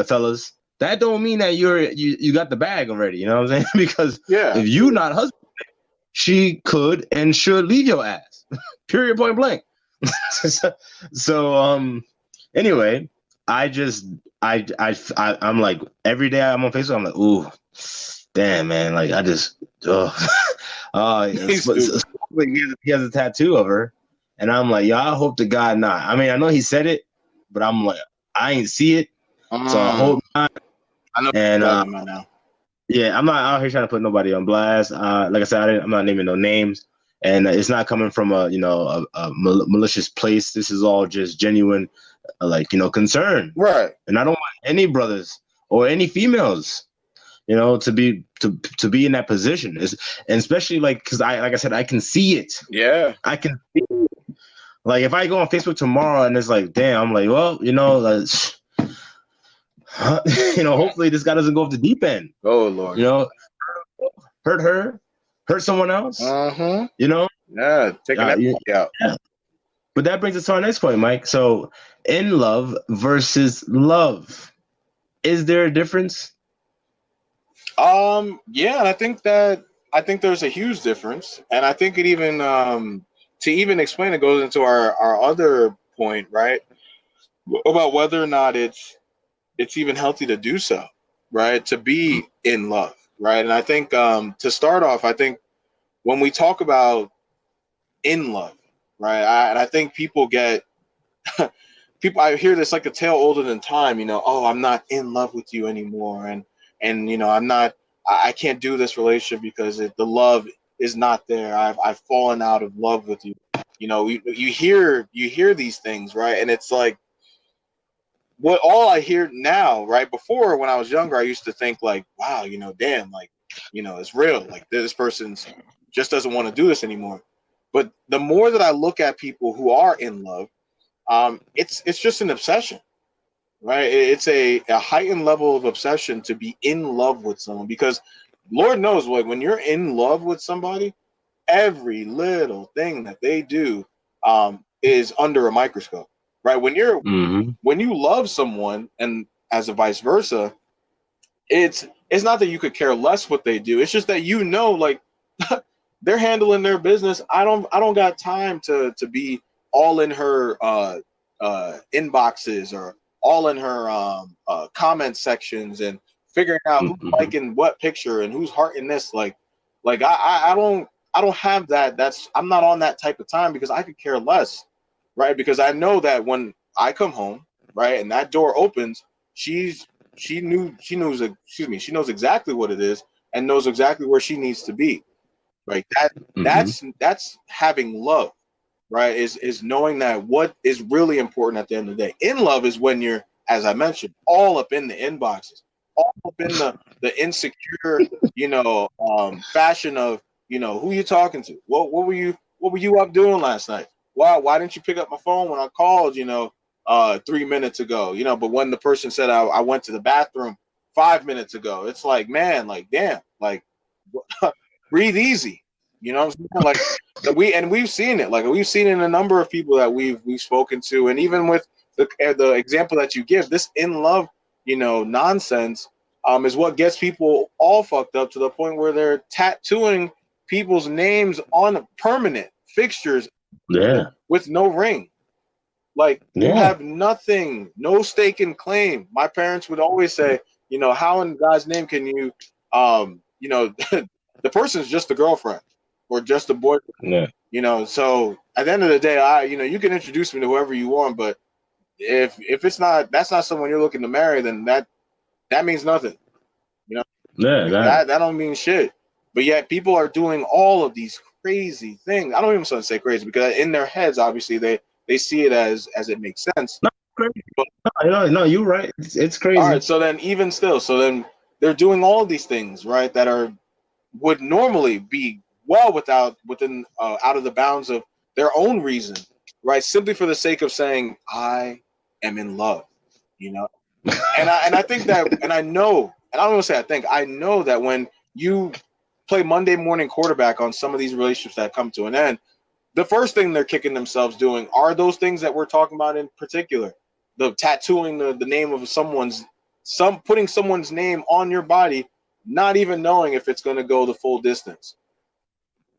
fellas, that don't mean that you got the bag already. You know what I'm saying? Because if you not husband type, she could and should leave your ass. Period, point blank. So anyway, I'm like, every day I'm on Facebook, I'm like, ooh, damn, man, like I just he has a tattoo of her, and I'm like, yo, I hope to God not. I mean, I know he said it, but I'm like, I ain't see it, so I hope not. I know. And right now. Yeah, I'm not out here trying to put nobody on blast. Like I said, I'm not naming no names, and it's not coming from a malicious place. This is all just genuine, concern. Right. And I don't want any brothers or any females, to be in that position. And especially because like I said, I can see it. Yeah. I can see it. Like if I go on Facebook tomorrow and it's like, damn, I'm like, well, hopefully this guy doesn't go off the deep end. Oh Lord. Hurt her, hurt someone else. Yeah, taking that out. Yeah. But that brings us to our next point, Mike. So, in love versus love, is there a difference? Yeah, I think there's a huge difference, and I think it even to even explain it goes into our other point, right, about whether or not it's even healthy to do so, right, to be in love, right. And I think to start off, I think when we talk about in love, right? And I think people get people. I hear this like a tale older than time. Oh, I'm not in love with you anymore, and I'm not. I can't do this relationship because the love is not there. I've fallen out of love with you. You hear these things, right? And it's like what all I hear now, right? Before, when I was younger, I used to think like, wow, damn, like, it's real. Like this person's just doesn't want to do this anymore. But the more that I look at people who are in love, it's just an obsession, right? It's a heightened level of obsession to be in love with someone because Lord knows, like when you're in love with somebody, every little thing that they do is under a microscope, right? Mm-hmm. When you love someone, and as a vice versa, it's not that you could care less what they do. It's just that like they're handling their business. I don't got time to be all in her inboxes or all in her comment sections and figuring out who's Mm-hmm. liking what picture and who's hearting this. Like I don't have that. I'm not on that type of time because I could care less, right? Because I know that when I come home, right, and that door opens, she knows exactly what it is and knows exactly where she needs to be. Right. Mm-hmm. That's having love, right? Is knowing that what is really important at the end of the day. In love is when you're, as I mentioned, all up in the inboxes, all up in the insecure, fashion of, who you talking to? What were you up doing last night? Why didn't you pick up my phone when I called, 3 minutes ago? But when the person said I went to the bathroom 5 minutes ago, it's like, man, like damn, like breathe easy. You know what I'm saying? Like we've seen it. Like we've seen it in a number of people that we've spoken to, and even with the example that you give, this in love, nonsense, is what gets people all fucked up to the point where they're tattooing people's names on permanent fixtures Yeah. with no ring. Like you Yeah. have nothing, no stake in claim. My parents would always say, how in God's name can you, the person's just a girlfriend or just a boyfriend, Yeah. So at the end of the day, you can introduce me to whoever you want, but if it's not, that's not someone you're looking to marry, then that means nothing. You know, Yeah. that don't mean shit. But yet people are doing all of these crazy things. I don't even want to say crazy because in their heads, obviously they see it as it makes sense. No, crazy. No, you're right. It's All crazy. right, so then even still, so then they're doing all of these things, right, that would normally be well within out of the bounds of their own reason, right? Simply for the sake of saying I am in love, you know. And I think that, and I know, and I don't want to say I know that when you play Monday morning quarterback on some of these relationships that come to an end, the first thing they're kicking themselves doing are those things that we're talking about in particular. The tattooing the name of putting someone's name on your body, not even knowing if it's going to go the full distance.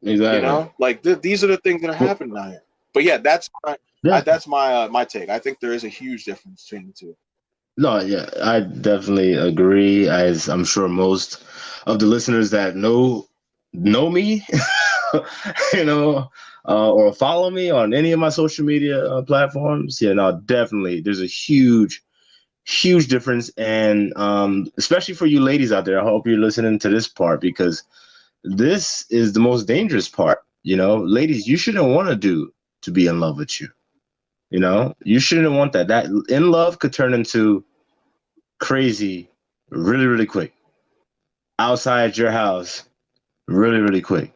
Exactly. Like these are the things that are happening out here. But yeah, Yeah. that's my take. I think there is a huge difference between the two. No, yeah, I definitely agree. As I'm sure most of the listeners that know me, you know, or follow me on any of my social media platforms. Yeah, no, definitely. There's a huge difference, and especially for you ladies out there, I hope you're listening to this part because this is the most dangerous part. Ladies, you shouldn't want to be in love with you. You shouldn't want that. That in love could turn into crazy really, really quick. Outside your house really, really quick.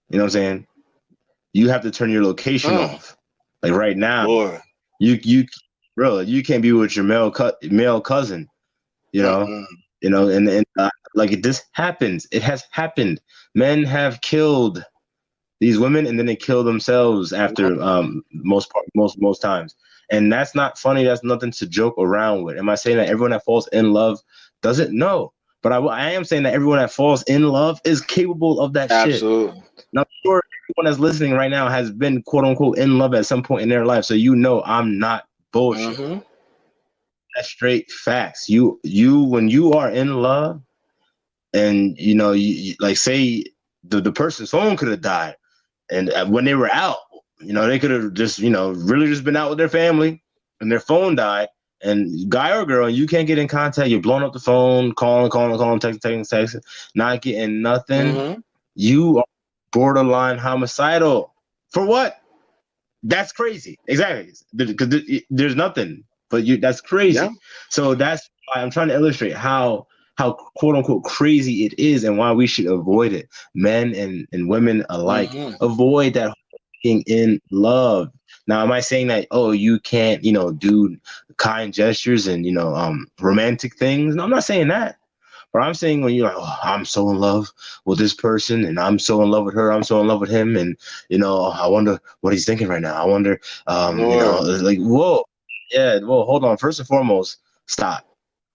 You know what I'm saying? You have to turn your location off. Like right now, Lord. you bro, you can't be with your male cousin, you know? Mm-mm. And like this happens. It has happened. Men have killed these women and then they kill themselves after most times. And that's not funny. That's nothing to joke around with. Am I saying that everyone that falls in love doesn't? No. But I am saying that everyone that falls in love is capable of that shit. Absolutely. Now, I'm sure everyone that's listening right now has been quote unquote in love at some point in their life. So I'm not bullshit. Mm-hmm. That's straight facts. You when you are in love and you like say the person's phone could have died and when they were out, They could have just, really just been out with their family and their phone died. And guy or girl, you can't get in contact. You're blowing up the phone, calling, texting, not getting nothing. Mm-hmm. You are borderline homicidal. For what? That's crazy. Exactly. Because there's nothing. But that's Yeah. crazy. So that's why I'm trying to illustrate how quote unquote crazy it is and why we should avoid it. Men and women alike. Mm-hmm. Avoid that being in love. Now, am I saying that, oh, you can't, do kind gestures and, romantic things? No, I'm not saying that. But I'm saying when you're like, oh, I'm so in love with this person and I'm so in love with her, I'm so in love with him. And, I wonder what he's thinking right now. I wonder, Lord. like, whoa, yeah, whoa, hold on. First and foremost, stop.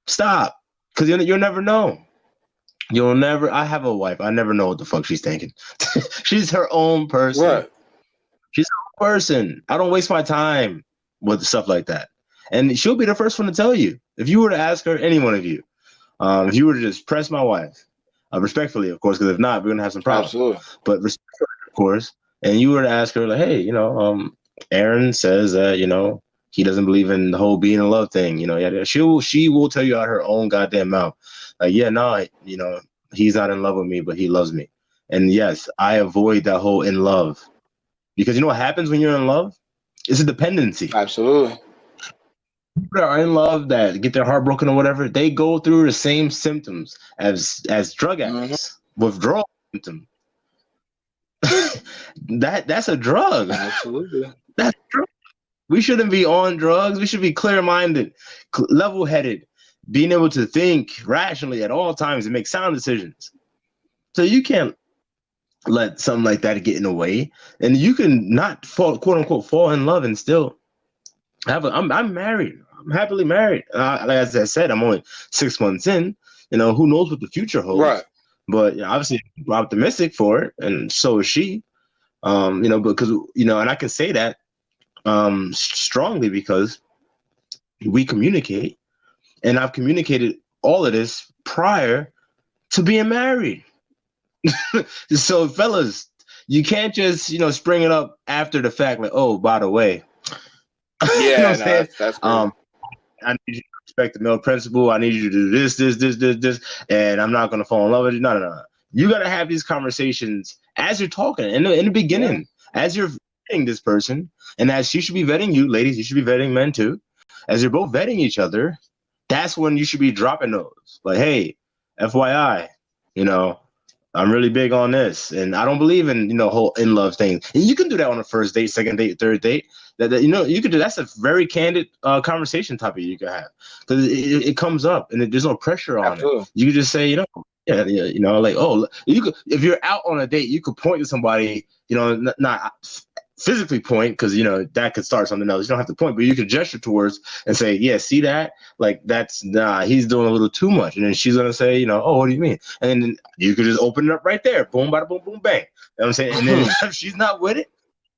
Stop. Because you'll never know. You'll never, I have a wife. I never know what the fuck she's thinking. She's her own person. Right. She's her own person. I don't waste my time with stuff like that. And she'll be the first one to tell you. If you were to ask her, any one of you, if you were to just press my wife, respectfully, of course, because if not, we're gonna have some problems. Absolutely. But respectfully, of course, and you were to ask her, like, hey, Aaron says that he doesn't believe in the whole being in love thing. Yeah, she will tell you out her own goddamn mouth, like, yeah, no, he's not in love with me, but he loves me. And yes, I avoid that whole in love because you know what happens when you're in love? It's a dependency. Absolutely. People that are in love that get their heart broken or whatever, they go through the same symptoms as drug Mm-hmm. addicts. Withdrawal symptom. That's a drug. Absolutely. That's a drug. We shouldn't be on drugs. We should be clear-minded, level-headed, being able to think rationally at all times and make sound decisions. So you can't let something like that get in the way, and you can not fall, quote unquote, fall in love and still have. I'm married. I'm happily married. Like as I said, I'm only 6 months in. Who knows what the future holds? Right. But obviously, I'm optimistic for it, and so is she. Because and I can say that strongly because we communicate, and I've communicated all of this prior to being married. So, fellas, you can't just spring it up after the fact, like, oh, by the way, Yeah. you know what I'm No, saying? that's great. I need you to respect the male principle. I need you to do this, and I'm not gonna fall in love with you. No. You gotta have these conversations as you're talking in the beginning, as you're vetting this person, and as she should be vetting you, ladies. You should be vetting men too. As you're both vetting each other, that's when you should be dropping those. Like, hey, FYI, I'm really big on this, and I don't believe in whole in love thing. And you can do that on a first date, second date, third date. That you could do. That's a very candid conversation topic you could have because it comes up and there's no pressure on Absolutely. it. You could just say, yeah, like, oh, you could, if you're out on a date, you could point to somebody, not physically point because that could start something else. You don't have to point, but you could gesture towards and say, yeah, see that? Like that's he's doing a little too much. And then she's gonna say, oh, what do you mean? And then you could just open it up right there. Boom, bada boom, boom, bang. You know what I'm saying? And then if she's not with it,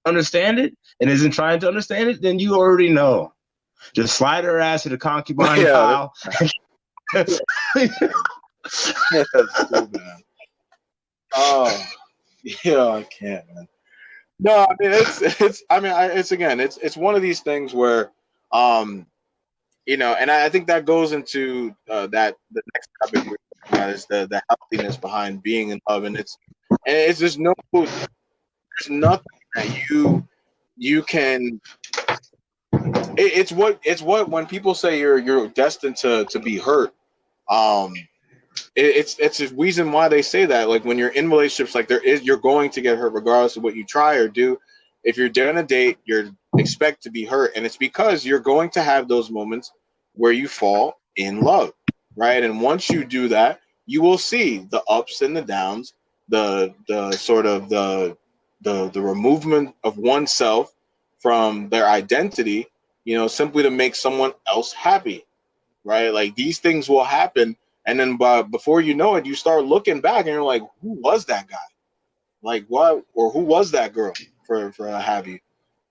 understand it, and isn't trying to understand it, then you already know. Just slide her ass to the concubine pile. That's stupid, man. Oh, yeah, I can't, man. No, I mean it's one of these things where and I think that goes into that the next topic we're talking about is the healthiness behind being in love, and it's just there's nothing that you can. It's what when people say you're destined to be hurt. It's a reason why they say that. Like when you're in relationships, like you're going to get hurt regardless of what you try or do. If you're gonna date, you're expect to be hurt, and it's because you're going to have those moments where you fall in love, right? And once you do that, you will see the ups and the downs, the sort of the removement of oneself from their identity, simply to make someone else happy, right? Like these things will happen, and then before you know it, you start looking back and you're like, who was that guy? Like what, or who was that girl for have you,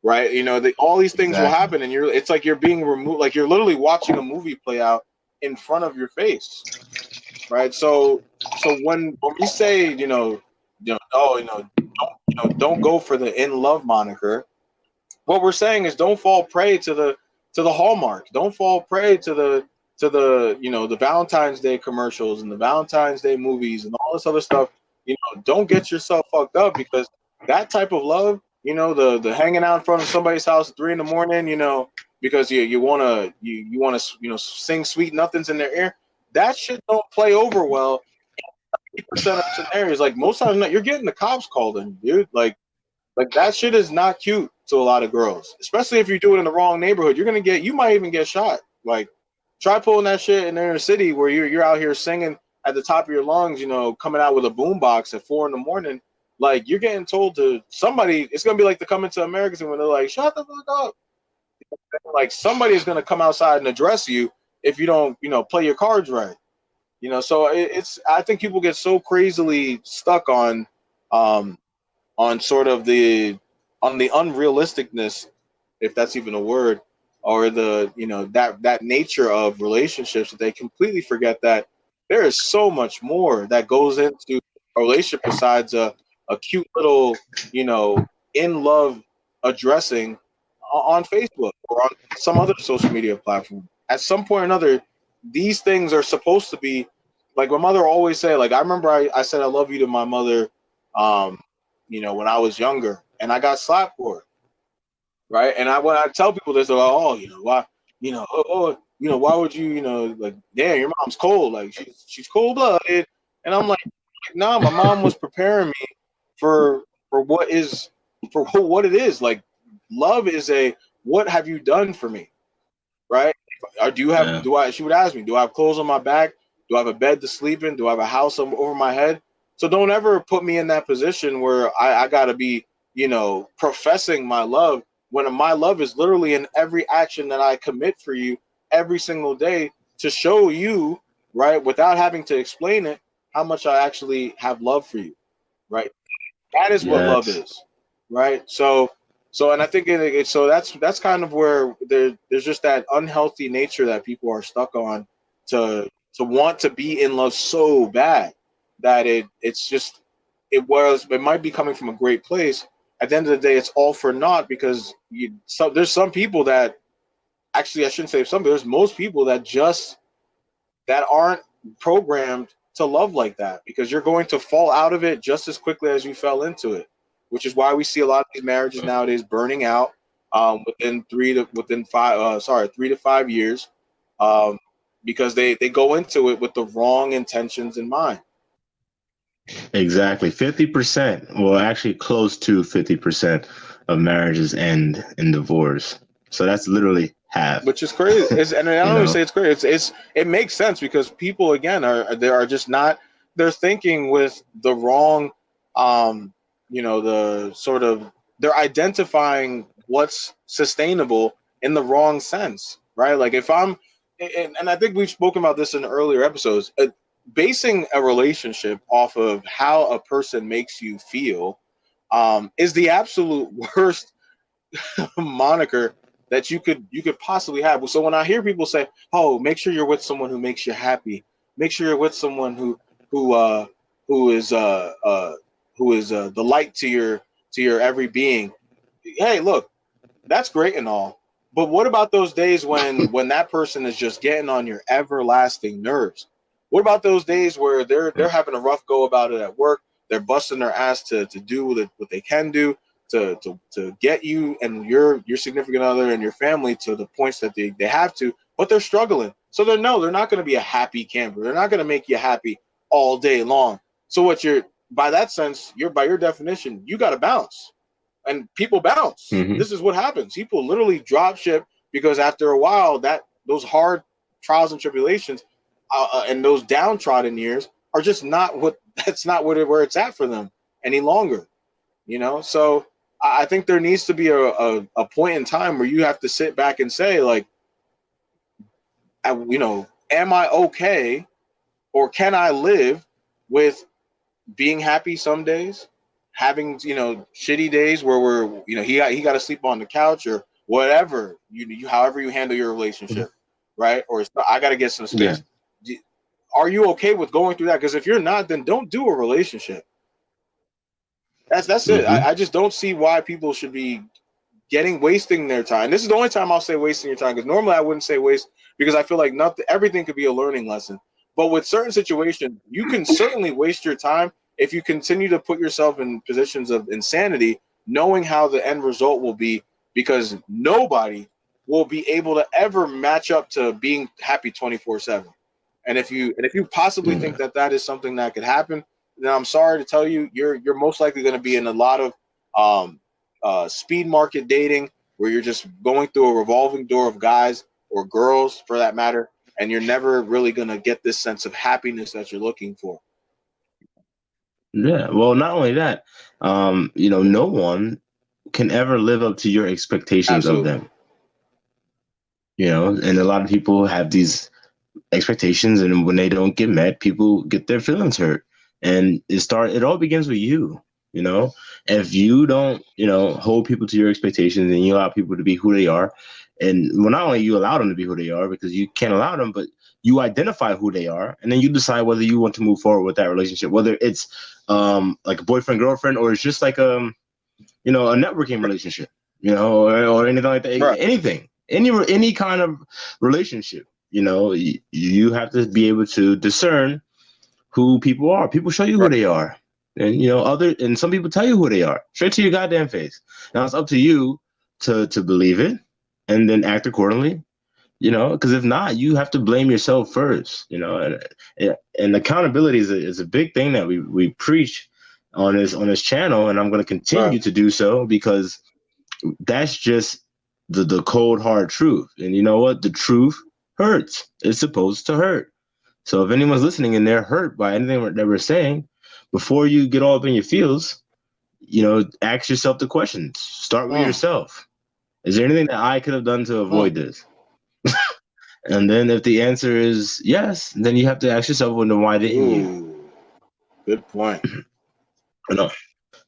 right? All these things will happen, and it's like you're being removed, like you're literally watching a movie play out in front of your face, right? So when we say don't go for the in love moniker, what we're saying is don't fall prey to the hallmark. Don't fall prey to the the Valentine's Day commercials and the Valentine's Day movies and all this other stuff. Don't get yourself fucked up, because that type of love, the hanging out in front of somebody's house at 3 a.m, because you wanna sing sweet nothings in their ear. That shit don't play over well. 80% of scenarios, like most times, you're getting the cops called in, dude. Like that shit is not cute to a lot of girls, especially if you do it in the wrong neighborhood. You might even get shot. Like, try pulling that shit in the inner city where you're out here singing at the top of your lungs, coming out with a boombox at 4 a.m. Like, you're getting told to somebody. It's gonna be like the Coming to America when they're like, "Shut the fuck up." Like, somebody is gonna come outside and address you if you don't, play your cards right. So it's. I think people get so crazily stuck um, on sort of the unrealisticness, if that's even a word, or the that nature of relationships, that they completely forget that there is so much more that goes into a relationship besides a cute little in love addressing on Facebook or on some other social media platform. At some point or another, these things are supposed to be, like my mother always say. Like, I remember I said I love you to my mother, um, when I was younger, and I got slapped for it, right? And when I tell people this, they're like, "Oh, why, why would you, like, damn, your mom's cold, like she's cold blooded," and I'm like, "Nah, my mom was preparing me for what is for what it is. Like, love is a what have you done for me, right? Or Yeah. she would ask me, do I have clothes on my back? Do I have a bed to sleep in? Do I have a house over my head? So don't ever put me in that position where I got to be, professing my love, when my love is literally in every action that I commit for you every single day, to show you, right, without having to explain it, how much I actually have love for you, right? That is what love Yes. is, right? And I think so that's kind of where there's just that unhealthy nature that people are stuck on, to want to be in love so bad that it might be coming from a great place. At the end of the day, it's all for naught, because there's some people that, actually, I shouldn't say some, there's most people that aren't programmed to love like that, because you're going to fall out of it just as quickly as you fell into it, which is why we see a lot of these marriages nowadays burning out, within 3 to 5 years, um, because they go into it with the wrong intentions in mind. Exactly. 50%, well, actually close to 50% of marriages end in divorce. So that's literally half, Which is crazy. And I you don't even know? say it's crazy. It makes sense, because people, again, are just not, they're thinking with the wrong, the sort of, they're identifying what's sustainable in the wrong sense, right? Like, if I'm, and I think we've spoken about this in earlier episodes, basing a relationship off of how a person makes you feel, is the absolute worst moniker that you could possibly have. So when I hear people say, "Oh, make sure you're with someone who makes you happy. Make sure you're with someone who uh who is uh uh who is the light to your every being." Hey, look, that's great and all, but what about those days when that person is just getting on your everlasting nerves? What about those days where they're having a rough go about it at work? They're busting their ass to do what they can do to get you and your significant other and your family to the points that they have to, but they're struggling. So they're not going to be a happy camper. They're not going to make you happy all day long. So what you're by that sense, you're by your definition, you got to bounce, and people bounce. Hmm. This is what happens. People literally drop ship, because after a while, that those hard trials and tribulations, and those downtrodden years are just not what that's not what where it's at for them any longer. So I think there needs to be a point in time where you have to sit back and say, like, am I okay, or can I live with being happy some days, having shitty days where he got to sleep on the couch or whatever, however you handle your relationship, right? Or I got to get some Yeah. space. Are you okay with going through that? Because if you're not, then don't do a relationship. That's it. Hmm. I just don't see why people should be wasting their time. This is the only time I'll say wasting your time, because normally I wouldn't say waste, because I feel like everything could be a learning lesson. But with certain situations, you can certainly waste your time if you continue to put yourself in positions of insanity, knowing how the end result will be, because nobody will be able to ever match up to being happy 24/7. And if you possibly think that is something that could happen, then I'm sorry to tell you, you're most likely going to be in a lot of speed market dating, where you're just going through a revolving door of guys or girls, for that matter, and you're never really going to get this sense of happiness that you're looking for. Yeah. Well, not only that, no one can ever live up to your expectations of Absolutely. them. And a lot of people have these expectations, and when they don't get met, people get their feelings hurt. And it all begins with you. If you don't, hold people to your expectations, and you allow people to be who they are, and well, not only you allow them to be who they are, because you can't allow them, but you identify who they are, and then you decide whether you want to move forward with that relationship, whether it's like a boyfriend girlfriend, or it's just like a networking relationship, or anything like that. Right. Anything, any kind of relationship. You have to be able to discern who people are. People show you who they are. And some people tell you who they are straight to your goddamn face. Now it's up to you to believe it and then act accordingly. Because if not, you have to blame yourself first. And accountability is a big thing that we preach on this channel, and I'm going to continue to do so, because that's just the cold hard truth. And you know what? The truth hurts. It's supposed to hurt. So if anyone's listening and they're hurt by anything that we're saying, before you get all up in your feels, ask yourself the questions. Start with yourself. Is there anything that I could have done to avoid this? And then if the answer is yes, then you have to ask yourself, well, then why didn't you? Good point. No.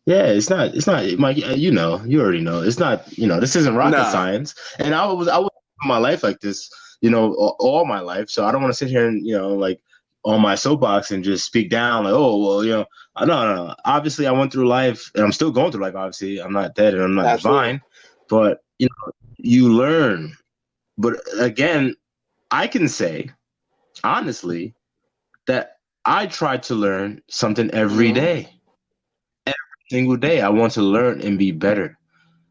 Yeah, it's not, Mike, you already know. It's not, this isn't rocket science. And I was in my life like this, all my life. So I don't want to sit here and, like, on my soapbox and just speak down like, oh, well, no. Obviously, I went through life, and I'm still going through life. Obviously, I'm not dead and I'm not divine, but you learn. But again, I can say honestly that I try to learn something every day. Every single day, I want to learn and be better,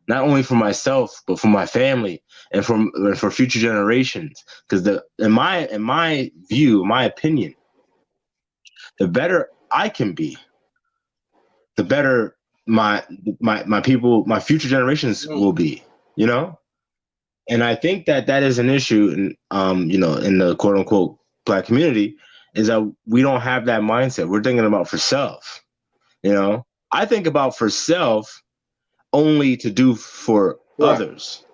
not only for myself but for my family and for future generations. Because in my view, my opinion, the better I can be, the better my people, my future generations will be. And I think that is an issue in in the quote unquote Black community, is that we don't have that mindset. We're thinking about for self. I think about for self only to do for others.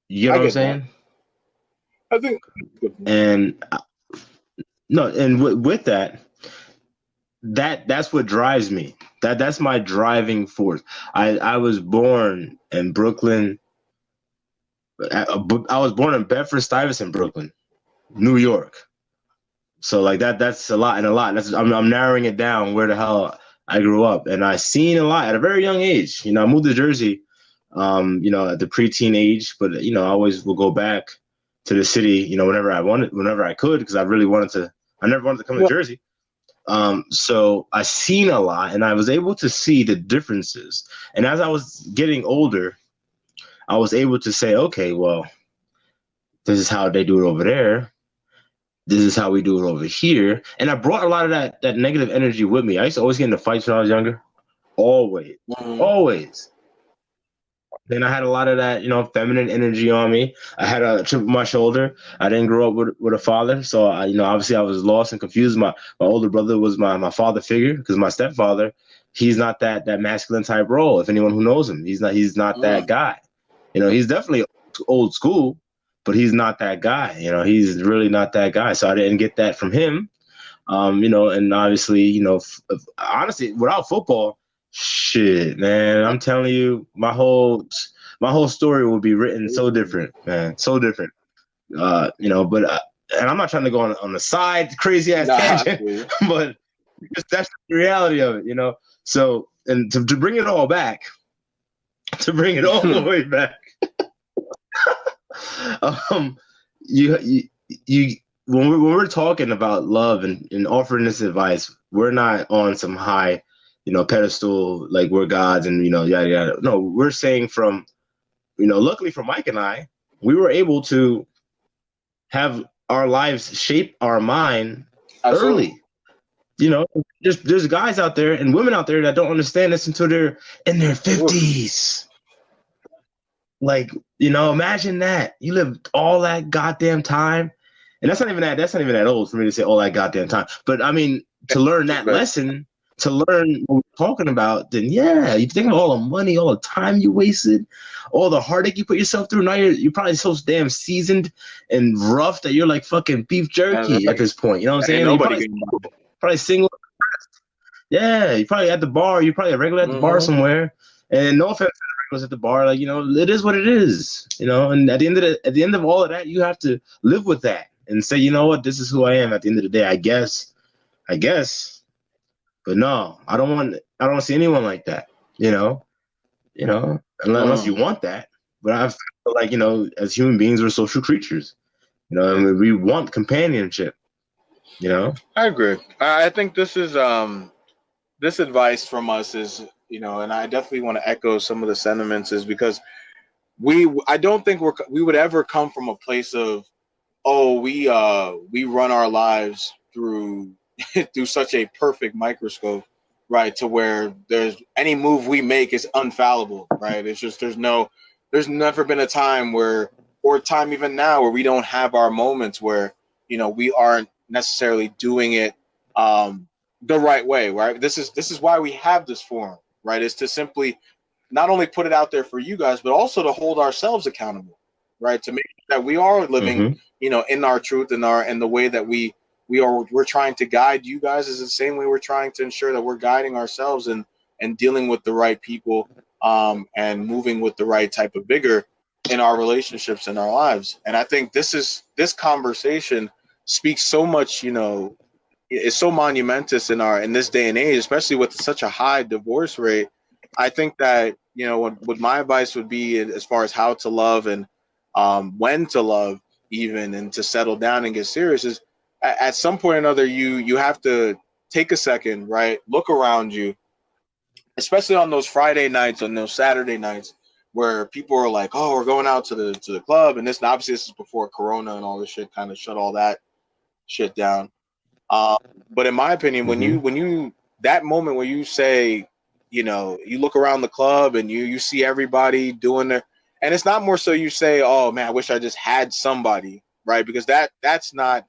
You know what I'm saying? I think. And no, and with that, that's what drives me. That's my driving force. I was born in Brooklyn. I was born in Bedford-Stuyvesant, Brooklyn, New York. So like that's a lot and a lot. I'm narrowing it down where the hell I grew up, and I seen a lot at a very young age. I moved to Jersey, at the preteen age, but I always will go back to the city, whenever I could, because I never wanted to come to Jersey. So I seen a lot, and I was able to see the differences. And as I was getting older, I was able to say, okay, well, this is how they do it over there. This is how we do it over here. And I brought a lot of that negative energy with me. I used to always get into fights when I was younger. Always. Always. Then I had a lot of that, feminine energy on me. I had a chip on my shoulder. I didn't grow up with a father. So, obviously I was lost and confused. My older brother was my father figure, because my stepfather, he's not that masculine type role. If anyone who knows him, he's not that guy. He's definitely old school, but he's not that guy. He's really not that guy. So I didn't get that from him. And obviously, honestly, without football, shit, man, I'm telling you, my whole story will be written so different, man, so different. But and I'm not trying to go on the side crazy ass tangent, but that's the reality of it, So, and to bring it all back, to bring it all the way back. You when we're talking about love and offering this advice, we're not on some high, pedestal like we're gods and yada yada. No, we're saying from, luckily for Mike and I, we were able to have our lives shape our mind Absolutely. early. There's guys out there and women out there that don't understand this until they're in their 50s. Like, imagine that. You lived all that goddamn time. And that's not even that old for me to say all that goddamn time. But I mean, to learn that lesson, to learn what we're talking about, then yeah, you think of all the money, all the time you wasted, all the heartache you put yourself through. Now you're probably so damn seasoned and rough that you're like fucking beef jerky at this point. You know what I'm saying? Nobody you're probably single. Yeah, you're probably at the bar. You're probably a regular at the bar somewhere. And no offense to the regulars at the bar, like, it is what it is. And at the end of all of that, you have to live with that and say, you know what, this is who I am at the end of the day. I guess. But no, I don't want to see anyone like that. Unless you want that. But I feel like, as human beings, we're social creatures. And we want companionship. I agree. I think this is this advice from us is, and I definitely want to echo some of the sentiments, is because I don't think we would ever come from a place of, oh, we run our lives through through such a perfect microscope, right, to where there's any move we make is unfallible, right? It's just there's never been a time where, or time even now, where we don't have our moments where we aren't necessarily doing it the right way, right? This is why we have this forum, right? Is to simply not only put it out there for you guys, but also to hold ourselves accountable, right? To make sure that we are living, in our truth and the way that we're trying to guide you guys is the same way we're trying to ensure that we're guiding ourselves and dealing with the right people, and moving with the right type of vigor in our relationships and our lives. And I think this conversation speaks so much, it's so monumentous in this day and age, especially with such a high divorce rate. I think that what my advice would be as far as how to love and when to love, even, and to settle down and get serious, is at some point or another you have to take a second, right? Look around you, especially on those Friday nights, on those Saturday nights, where people are like, "Oh, we're going out to the club," and obviously this is before Corona and all this shit kind of shut all that shit down. Um, but in my opinion, when you that moment where you say, you look around the club and you see everybody doing their, and it's not more so you say, "Oh man, I wish I just had somebody," right? Because that's not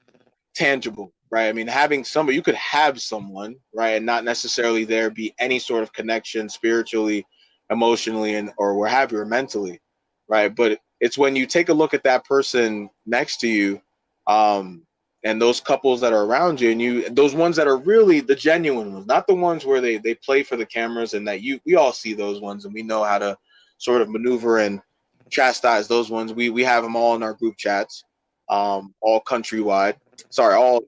tangible, right? I mean, having somebody, you could have someone, right, and not necessarily there be any sort of connection spiritually, emotionally, and or where have you, or mentally, right? But it's when you take a look at that person next to you, um, and those couples that are around you, and those ones that are really the genuine ones, not the ones where they play for the cameras, and that we all see those ones, and we know how to sort of maneuver and chastise those ones. We have them all in our group chats, all countrywide. Sorry, all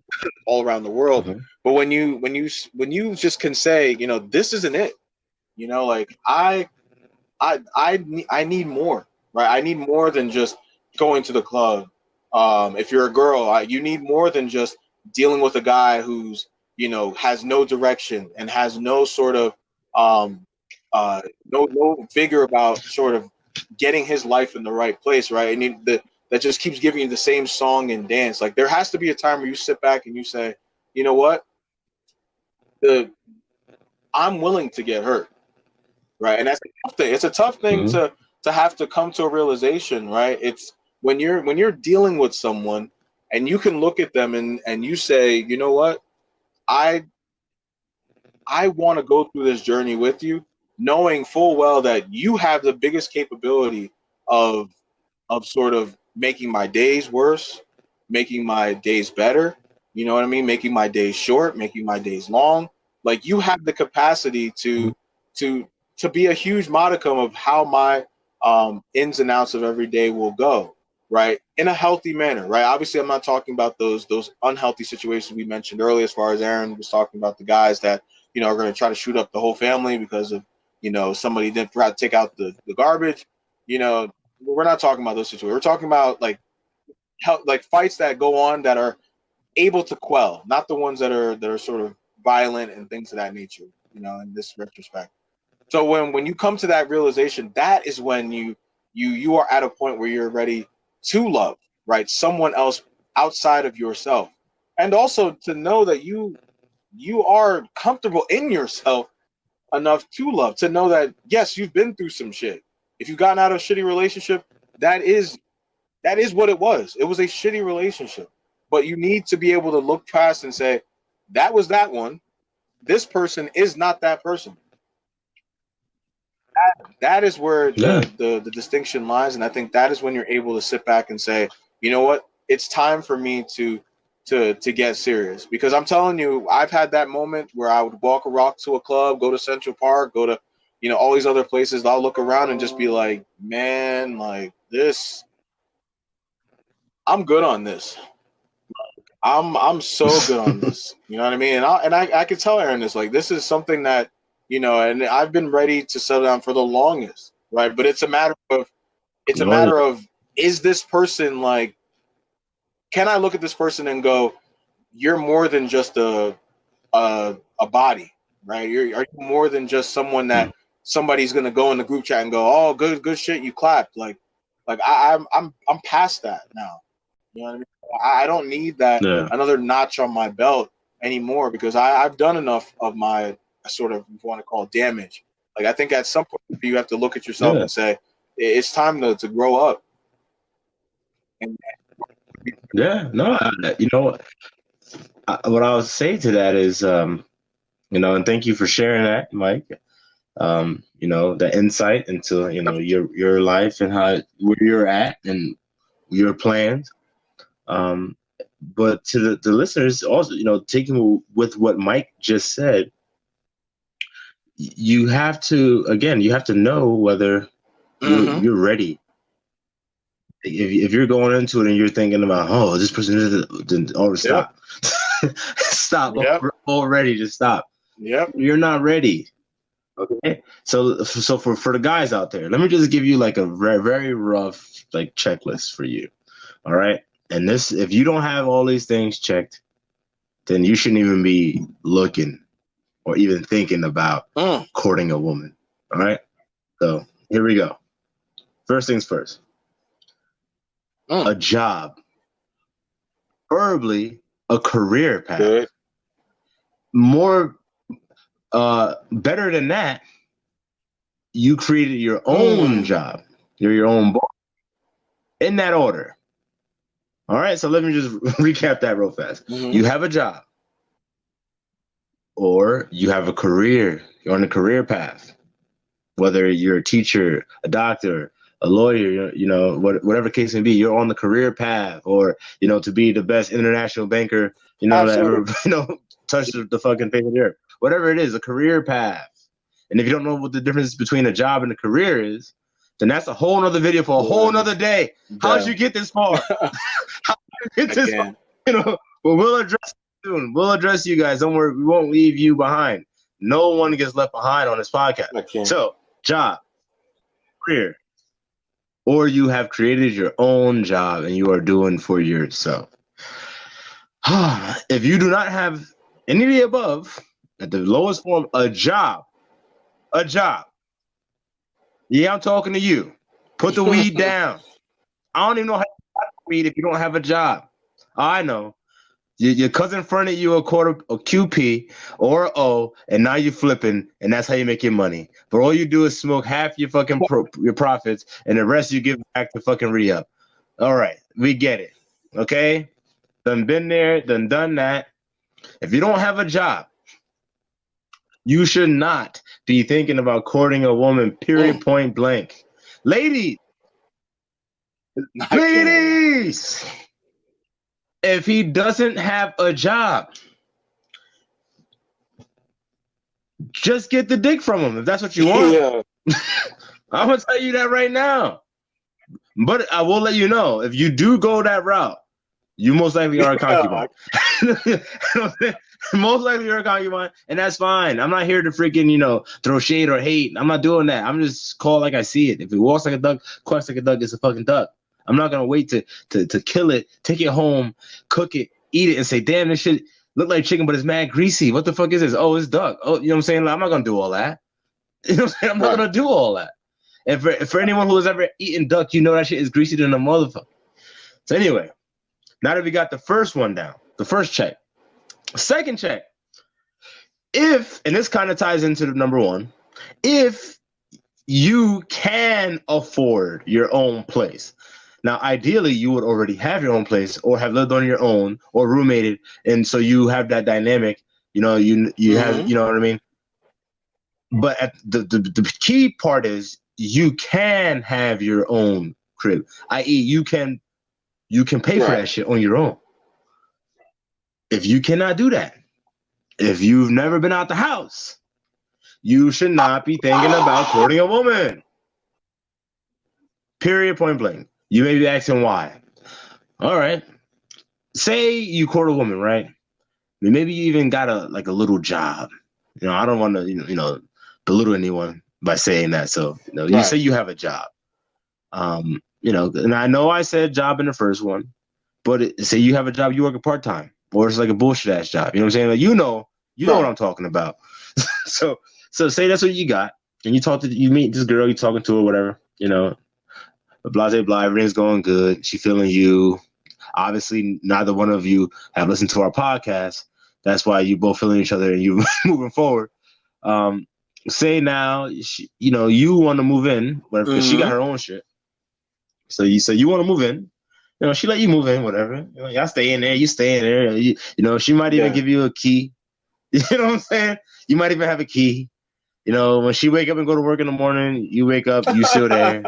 around the world. But when you just can say, this isn't it. Like I need more, right? I need more than just going to the club. If you're a girl, you need more than just dealing with a guy who's has no direction and has no sort of um, no vigor about sort of getting his life in the right place, right? And that just keeps giving you the same song and dance. Like there has to be a time where you sit back and you say, you know what, I'm willing to get hurt, right? And that's a tough thing. It's a tough thing to have to come to a realization, right? It's when you're dealing with someone and you can look at them and you say, you know what, I want to go through this journey with you, knowing full well that you have the biggest capability of sort of making my days worse, making my days better. You know what I mean? Making my days short, making my days long. Like you have the capacity to be a huge modicum of how my ins and outs of every day will go, right? In a healthy manner, right? Obviously, I'm not talking about those unhealthy situations we mentioned earlier, as far as Aaron was talking about the guys that are going to try to shoot up the whole family because of somebody didn't forgot to take out the garbage. We're not talking about those situations. We're talking about like fights that go on that are able to quell, not the ones that are sort of violent and things of that nature. In this retrospect. So when you come to that realization, that is when you are at a point where you're ready to love, right? Someone else outside of yourself, and also to know that you are comfortable in yourself enough to love, to know that yes, you've been through some shit. If you've gotten out of a shitty relationship, that is what it was. It was a shitty relationship, but you need to be able to look past and say that was that one. This person is not that person. That is where Yeah. the distinction lies, and I think that is when you're able to sit back and say, you know what, it's time for me to get serious. Because I'm telling you, I've had that moment where I would walk a rock to a club, go to Central Park, go to all these other places. I'll look around and just be like, man, like this, I'm good on this. I'm so good on this. You know what I mean? And I could tell Aaron this, like, this is something that, and I've been ready to settle down for the longest, right? But it's a matter of Oh, yeah. is this person like, can I look at this person and go, you're more than just a body, right? Are you more than just someone that somebody's gonna go in the group chat and go, oh, good shit, you clapped. Like I'm past that now. You know what I mean? I don't need that Yeah. another notch on my belt anymore, because I've done enough of my sort of, if you want to call it, damage. Like, I think at some point you have to look at yourself Yeah. and say, it's time to grow up. And Yeah. No, what I would say to that is, and thank you for sharing that, Mike. The insight into, your life and where you're at and your plans. But to the listeners also, taking with what Mike just said, you have to know whether you're ready. If you're going into it and you're thinking about, oh, this person didn't stop. Stop. Yep. Already, just stop. Yep. You're not ready. Okay. So for the guys out there, let me just give you like a very, very rough like checklist for you. All right. And if you don't have all these things checked, then you shouldn't even be looking or even thinking about courting a woman. All right. So here we go. First things first. A job, preferably a career path. Good. More, better than that, you created your own job. You're your own boss. In that order. All right, so let me just recap that real fast. You have a job, or you have a career. You're on a career path. Whether you're a teacher, a doctor, a lawyer, whatever case may be, you're on the career path, or to be the best international banker, that ever touched the fucking face of the earth. Whatever it is, a career path. And if you don't know what the difference between a job and a career is, then that's a whole nother video for a whole nother day. How'd you get this far? How'd you get this far? But we'll address it soon. We'll address you guys. Don't worry, we won't leave you behind. No one gets left behind on this podcast. So, job, career, or you have created your own job and you are doing for yourself. If you do not have any of the above, at the lowest form, a job. Yeah, I'm talking to you. Put the weed down. I don't even know how to stop weed if you don't have a job. I know. Your cousin fronted you a QP or a O, and now you're flipping, and that's how you make your money. But all you do is smoke half your fucking your profits, and the rest you give back to fucking re-up. All right, we get it. Okay? Done been there, done that. If you don't have a job, you should not be thinking about courting a woman, period, point blank. Ladies, if he doesn't have a job, just get the dick from him if that's what you want. I'm going to tell you that right now. But I will let you know, if you do go that route, you most likely are a concubine. Most likely you're a concubine, and that's fine. I'm not here to freaking, throw shade or hate. I'm not doing that. I'm just call like I see it. If it walks like a duck, quacks like a duck, it's a fucking duck. I'm not gonna wait to kill it, take it home, cook it, eat it, and say, damn, this shit look like chicken, but it's mad greasy. What the fuck is this? Oh, it's duck. Oh, you know what I'm saying? Like, I'm not gonna do all that. You know what I'm saying? I'm not gonna do all that. And for anyone who has ever eaten duck, you know that shit is greasy than a motherfucker. So anyway, now that we got the first one down, the first check. Second check. If, and this kind of ties into the number one, if you can afford your own place. Now, ideally, you would already have your own place or have lived on your own or roommated. And so you have that dynamic, you have, you know what I mean? But the key part is you can have your own crib, i.e. you can pay for that shit on your own. If you cannot do that, if you've never been out the house, you should not be thinking about courting a woman. Period, point blank. You may be asking why. All right. Say you court a woman, right? Maybe you even got a little job. I don't want to, belittle anyone by saying that. So, you say you have a job. And I know I said job in the first one, but say you have a job, you work a part-time, or it's like a bullshit ass job. You know what I'm saying? Like, you know what I'm talking about. so say that's what you got, and you meet this girl, you talking to her, whatever, blah, blah, blah, everything's going good. She feeling you. Obviously, neither one of you have listened to our podcast. That's why you both feeling each other and you moving forward. Say now, you want to move in, but she got her own shit. So you want to move in. She let you move in, whatever. Y'all stay in there. You stay in there. She might even give you a key. You know what I'm saying? You might even have a key. When she wake up and go to work in the morning, you wake up, you still there.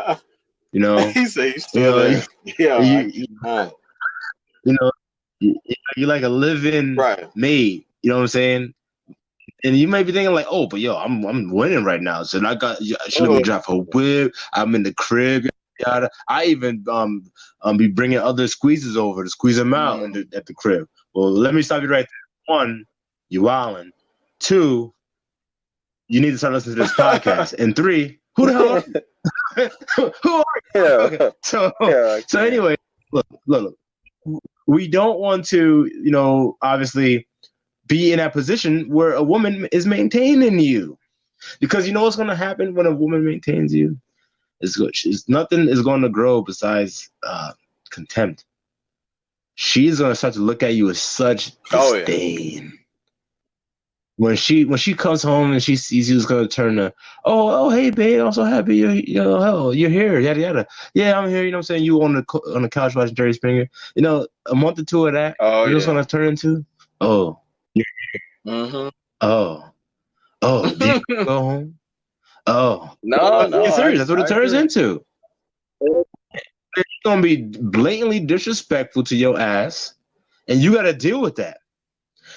He say you still there. You're like a living maid. You know what I'm saying? And you might be thinking like, oh, but yo, I'm winning right now. So she let me drive her whip. I'm in the crib. Yada. I even be bringing other squeezes over to squeeze them out at the crib. Well, let me stop you right there. One, you wildin'. Two, you need to start listening to this podcast. And three, who the hell are you? Who are you? Okay. So anyway, look. We don't want to, obviously be in that position where a woman is maintaining you. Because you know what's going to happen when a woman maintains you? Nothing is going to grow besides contempt. She's going to start to look at you with such disdain. When she comes home and she sees you, it's going to turn to, oh, hey, babe, I'm so happy you're here, yada, yada. Yeah, I'm here, you know what I'm saying? You on the couch watching Jerry Springer. A month or two of that, it's going to turn into, oh, you're here. Mm-hmm. Oh, did you go home? Oh. No. It's serious. That's what it turns into. It's going to be blatantly disrespectful to your ass, and you got to deal with that.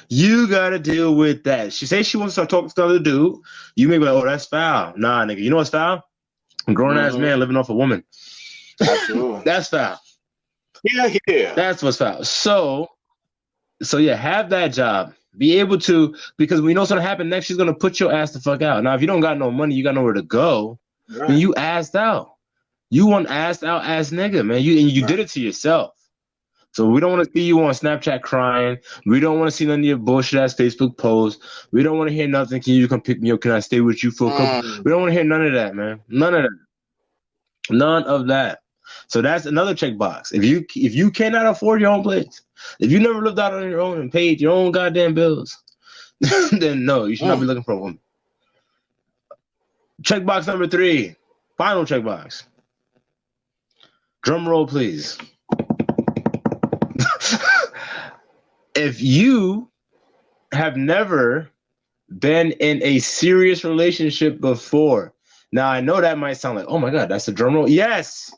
You gotta deal with that. She says she wants to start talking to another dude. You may be like, oh, that's foul. Nah, nigga. You know what's foul? A grown-ass man living off a woman. Absolutely. That's foul. Yeah. That's what's foul. So yeah, have that job. Be able to, because we know what's going to happen next, she's going to put your ass the fuck out. Now, if you don't got no money, you got nowhere to go, then you assed out. You want assed out ass nigga, man. You did it to yourself. So we don't want to see you on Snapchat crying. We don't want to see none of your bullshit ass Facebook posts. We don't want to hear nothing. Can you come pick me up? Can I stay with you for a couple? We don't want to hear none of that, man. None of that. None of that. So that's another checkbox. If you cannot afford your own place, if you never lived out on your own and paid your own goddamn bills, then no, you should not be looking for a woman. Checkbox number 3. Final checkbox. Drum roll, please. If you have never been in a serious relationship before, now I know that might sound like, oh my God, that's a drum roll. Yes,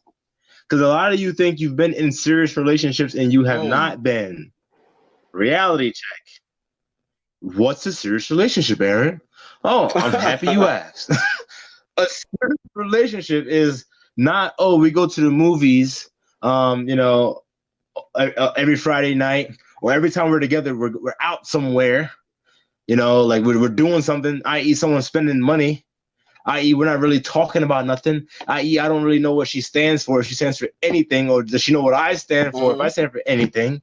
because a lot of you think you've been in serious relationships and you have not been. Reality check. What's a serious relationship, Aaron? Oh, I'm happy you asked. A serious relationship is not, oh, we go to the movies, every Friday night, or every time we're together, we're out somewhere, You know, like we're doing something, i.e., someone's spending money, i.e., we're not really talking about nothing, i.e., I don't really know what she stands for, if she stands for anything, or does she know what I stand for, if I stand for anything.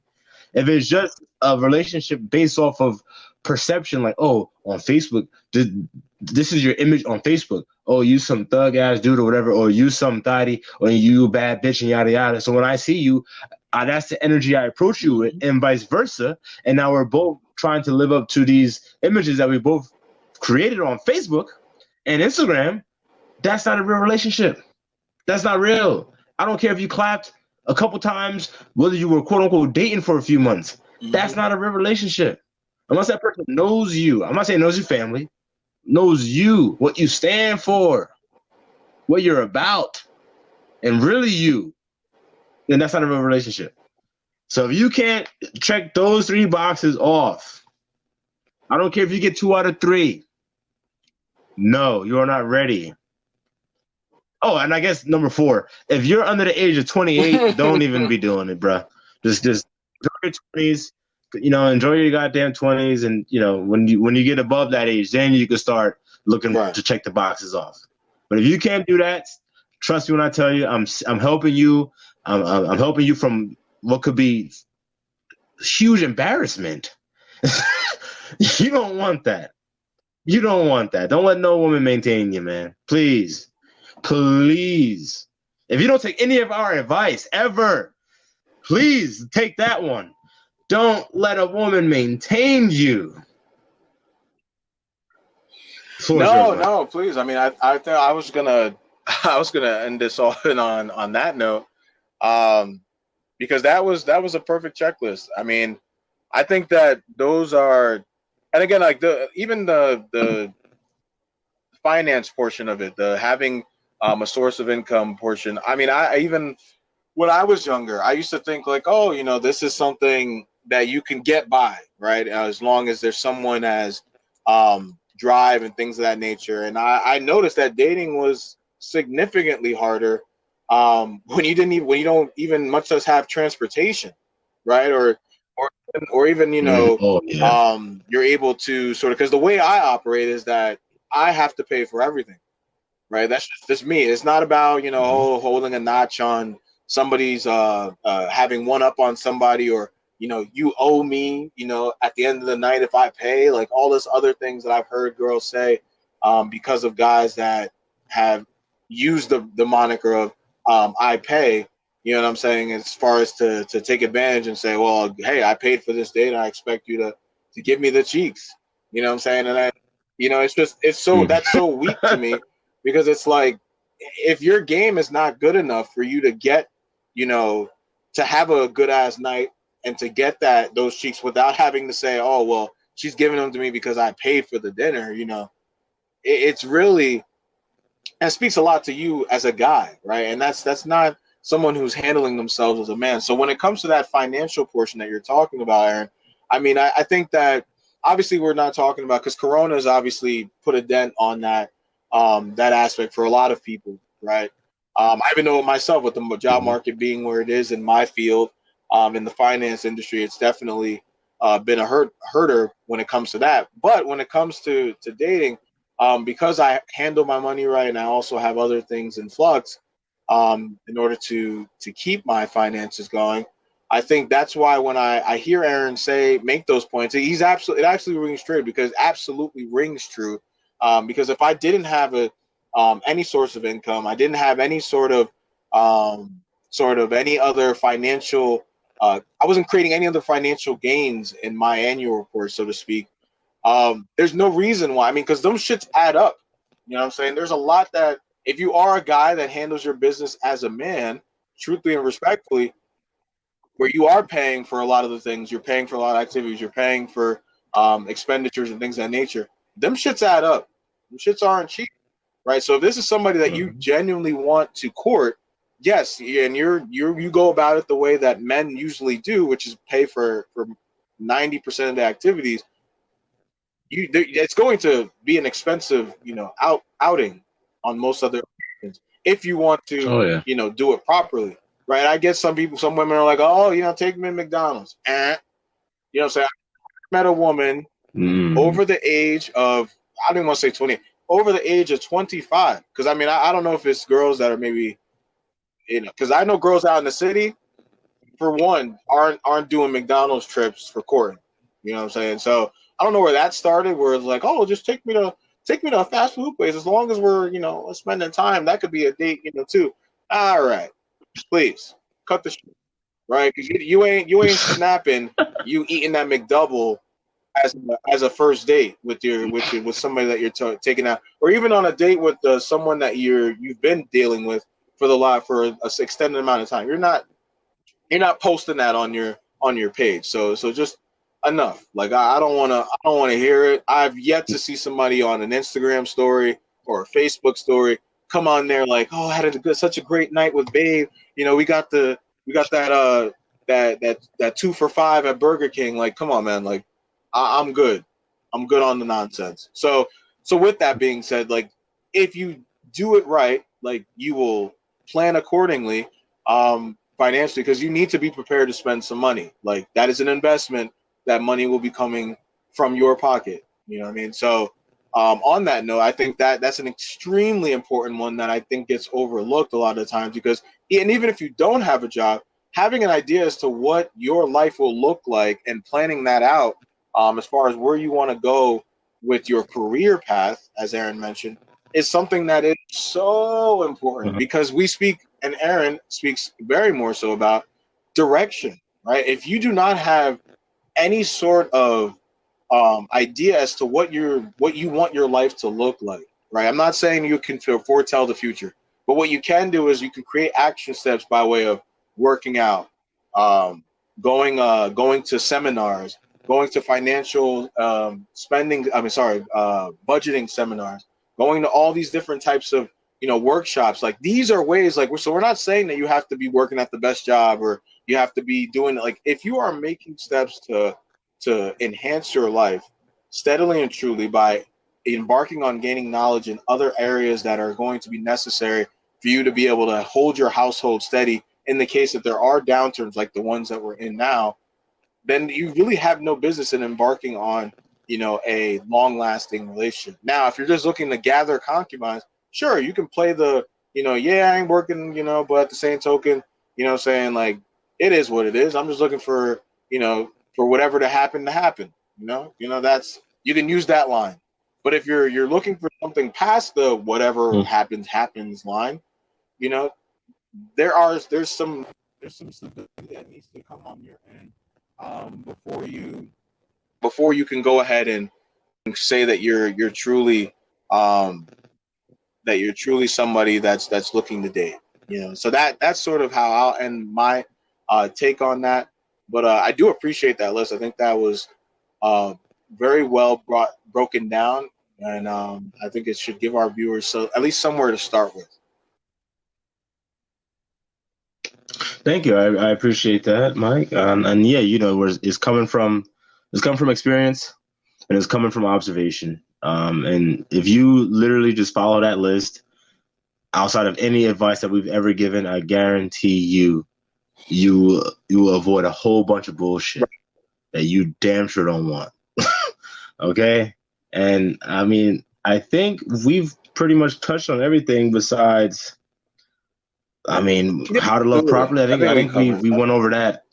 If it's just a relationship based off of perception, like, oh, on Facebook, this is your image on Facebook. Oh, you some thug ass dude or whatever, or you some thotty, or you a bad bitch and yada yada. So when I see you, that's the energy I approach you with, and vice versa. And now we're both trying to live up to these images that we both created on Facebook and Instagram. That's not a real relationship. That's not real. I don't care if you clapped a couple times, whether you were quote unquote dating for a few months. That's not a real relationship. Unless that person knows you. I'm not saying knows your family, knows you, what you stand for, what you're about, and really you, then that's not a real relationship. So if you can't check those 3 boxes off, I don't care if you get 2 out of 3. No, you are not ready. Oh, and I guess number 4, if you're under the age of 28, don't even be doing it, bro. Just enjoy your 20s. You know, enjoy your goddamn 20s, and you know when you get above that age, then you can start looking to check the boxes off. But if you can't do that, trust me when I tell you, I'm helping you. I'm helping you from what could be huge embarrassment. You don't want that. You don't want that. Don't let no woman maintain you, man. Please. Please. If you don't take any of our advice ever, please take that one. Don't let a woman maintain you. No, please. I mean, I think I was gonna end this off on that note, because that was a perfect checklist. I mean, I think that those are, and again, like the finance portion of it, the having a source of income portion. I mean, I even when I was younger, I used to think like, oh, you know, this is something that you can get by, right? As long as there's someone as drive and things of that nature. And I noticed that dating was significantly harder when you don't even much less have transportation, right? Or even you're able to sort of, because the way I operate is that I have to pay for everything, right? That's just me. It's not about holding a notch on somebody's having one up on somebody, or you owe me at the end of the night if I pay, like all this other things that I've heard girls say because of guys that have used the moniker of I pay. You know what I'm saying? As far as to take advantage and say, well, hey, I paid for this date, and I expect you to give me the cheeks. You know what I'm saying? And that's so weak to me, because it's like, if your game is not good enough for you to get, to have a good ass night and to get those cheeks without having to say, oh, well, she's giving them to me because I paid for the dinner, it's really, and speaks a lot to you as a guy, right? And that's not someone who's handling themselves as a man. So when it comes to that financial portion that you're talking about, Aaron, I mean, I think that obviously we're not talking about, because Corona has obviously put a dent on that aspect for a lot of people, right? I even know myself, with the job market being where it is in my field, in the finance industry, it's definitely been a herder when it comes to that. But when it comes to dating, because I handle my money right, and I also have other things in flux in order to keep my finances going, I think that's why when I hear Aaron make those points, it actually rings true, because absolutely rings true. Because if I didn't have any source of income, I didn't have any sort of any other financial, I wasn't creating any other financial gains in my annual report, so to speak. There's no reason why. I mean, because those shits add up. You know what I'm saying? There's a lot that, if you are a guy that handles your business as a man, truthfully and respectfully, where you are paying for a lot of the things, you're paying for a lot of activities, you're paying for expenditures and things of that nature, them shits add up. Them shits aren't cheap, right? So if this is somebody that you genuinely want to court, yes, and you go about it the way that men usually do, which is pay for 90% of the activities. It's going to be an expensive, outing on most other occasions, if you want to, do it properly, right? I guess some women are like, oh, take me to McDonald's. You know what I'm saying? I met a woman over the age of, I didn't want to say 20, over the age of 25. Because I mean, I don't know if it's girls that are maybe, because I know girls out in the city, for one, aren't doing McDonald's trips for courting. You know what I'm saying? So I don't know where that started. Where it's like, oh, just take me to a fast food place. As long as we're spending time, that could be a date, too. All right, please cut the shit, right? Because you ain't snapping. You eating that McDouble as a first date with somebody that you're taking out, or even on a date with someone that you've been dealing with for a extended amount of time. You're not posting that on your page. So just enough. Like I don't wanna hear it. I've yet to see somebody on an Instagram story or a Facebook story come on there like, oh, I had such a great night with Babe. We got that 2 for $5 at Burger King. Like, come on, man. Like, I'm good. I'm good on the nonsense. So with that being said, like, if you do it right, like, you will plan accordingly. Financially, because you need to be prepared to spend some money. Like, that is an investment. That money will be coming from your pocket. You know what I mean? So, on that note, I think that's an extremely important one that I think gets overlooked a lot of times because, and even if you don't have a job, having an idea as to what your life will look like and planning that out, as far as where you want to go with your career path, as Aaron mentioned, is something that is so important because we speak, and Aaron speaks very more so about direction, right? If you do not have any sort of idea as to what you want your life to look like, right? I'm not saying you can foretell the future, but what you can do is you can create action steps by way of working out, um, going to seminars, going to financial spending. I mean, sorry, budgeting seminars, going to all these different types of workshops. Like, these are ways, like, so we're not saying that you have to be working at the best job or you have to be doing it. Like, if you are making steps to enhance your life steadily and truly by embarking on gaining knowledge in other areas that are going to be necessary for you to be able to hold your household steady in the case that there are downturns like the ones that we're in now, then you really have no business in embarking on, a long-lasting relationship. Now, if you're just looking to gather concubines, sure, you can play yeah, I ain't working, but at the same token, what I'm saying, like, it is what it is. I'm just looking for whatever to happen. That's, you can use that line. But if you're looking for something past the whatever happens line, you know, there's some stability that needs to come on your end, before you can go ahead and say that you're truly um, somebody that's looking to date. So that's sort of how I'll end my take on that. But I do appreciate that list. I think that was uh, very well broken down, and I think it should give our viewers at least somewhere to start with. Thank you. I appreciate that, Mike. And yeah, it's coming from experience and it's coming from observation. And if you literally just follow that list, outside of any advice that we've ever given, I guarantee you will avoid a whole bunch of bullshit that you damn sure don't want. Okay? And I mean, I think we've pretty much touched on everything besides, I mean, Yeah, how to love absolutely. properly. I We think we covered we that. went over that,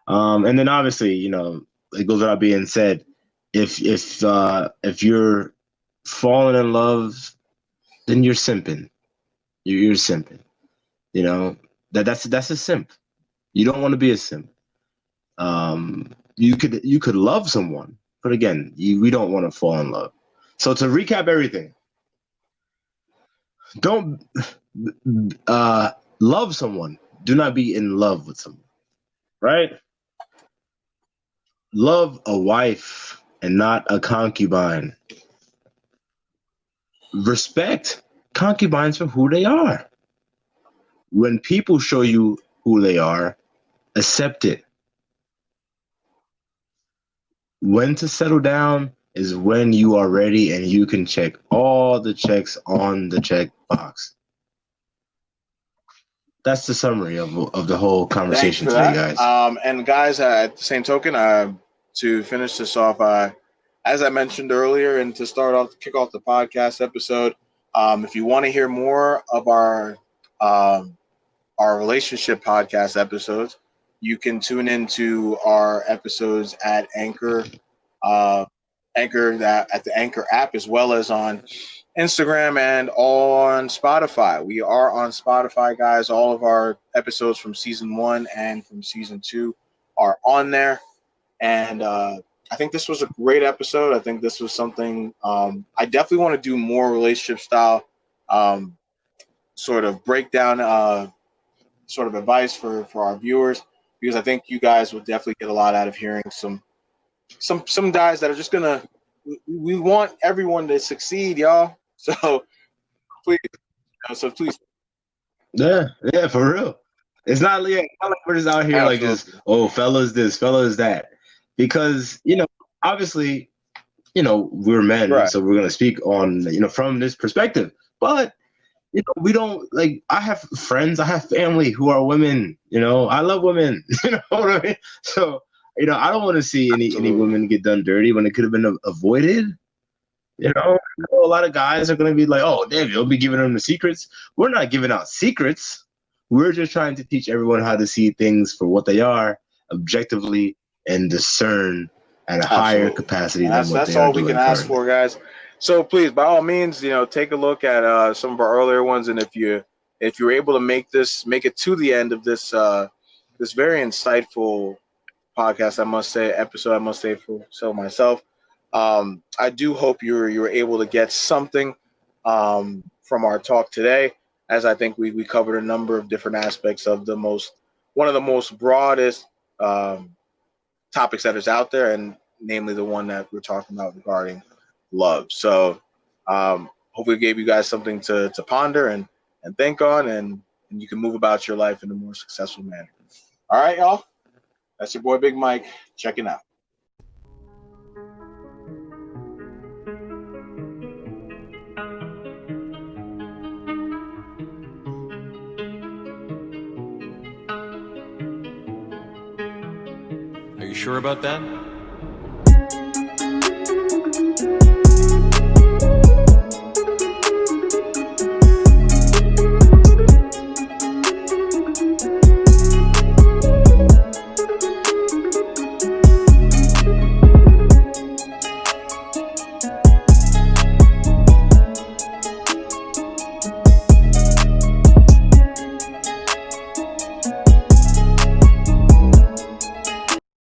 and then obviously, it goes without being said, if you're falling in love, then you're simping. You're simping. You know that's a simp. You don't want to be a simp. You could love someone, but again, we don't want to fall in love. So to recap everything, don't love someone. Do not be in love with someone. Right? Love a wife and not a concubine. Respect concubines for who they are. When people show you who they are, accept it. When to settle down is when you are ready and you can check all the checks on the check box. that's the summary of the whole Thank you conversation for today, that. guys. And guys, at the same token, to finish this off, as I mentioned earlier, and to kick off the podcast episode, if you want to hear more of um, our relationship podcast episodes, you can tune into our episodes at Anchor, uh, at the Anchor app, as well as on Instagram and on Spotify. We are on Spotify, guys. All of our episodes from season 1 and from season 2 are on there. And I think this was a great episode. I think this was something I definitely want to do more relationship style um, sort of breakdown, sort of advice for our viewers, because I think you guys will definitely get a lot out of hearing some guys that are just gonna. We want everyone to succeed, y'all. So please, please, Yeah, yeah, for real. It's not like we're just out here like just, absolutely. oh, fellas this, fellas that. Because, obviously, we're men, Right. so we're gonna speak on, from this perspective. But, we don't like I have friends, I have family who are women, I love women, you know what I mean? So, I don't want to see any Absolutely. women get done dirty when it could have been avoided. I know a lot of guys are going to be like, oh, damn, you'll be giving them the secrets. We're not giving out secrets. We're just trying to teach everyone how to see things for what they are objectively and discern at a higher Absolutely. capacity And than what that's they are all we can doing ask currently. for, guys. So please, by all means, take a look at some of our earlier ones, and if you're able to make it to the end of this very insightful podcast, I must say, episode, I must say for so myself. I do hope you're able to get something from our talk today, as I think we covered a number of different aspects of one of the most broadest um, topics that is out there, and namely the one that we're talking about regarding love. So hopefully gave you guys something to ponder and think on, and you can move about your life in a more successful manner. All right, y'all. That's your boy Big Mike checking out. Are you sure about that?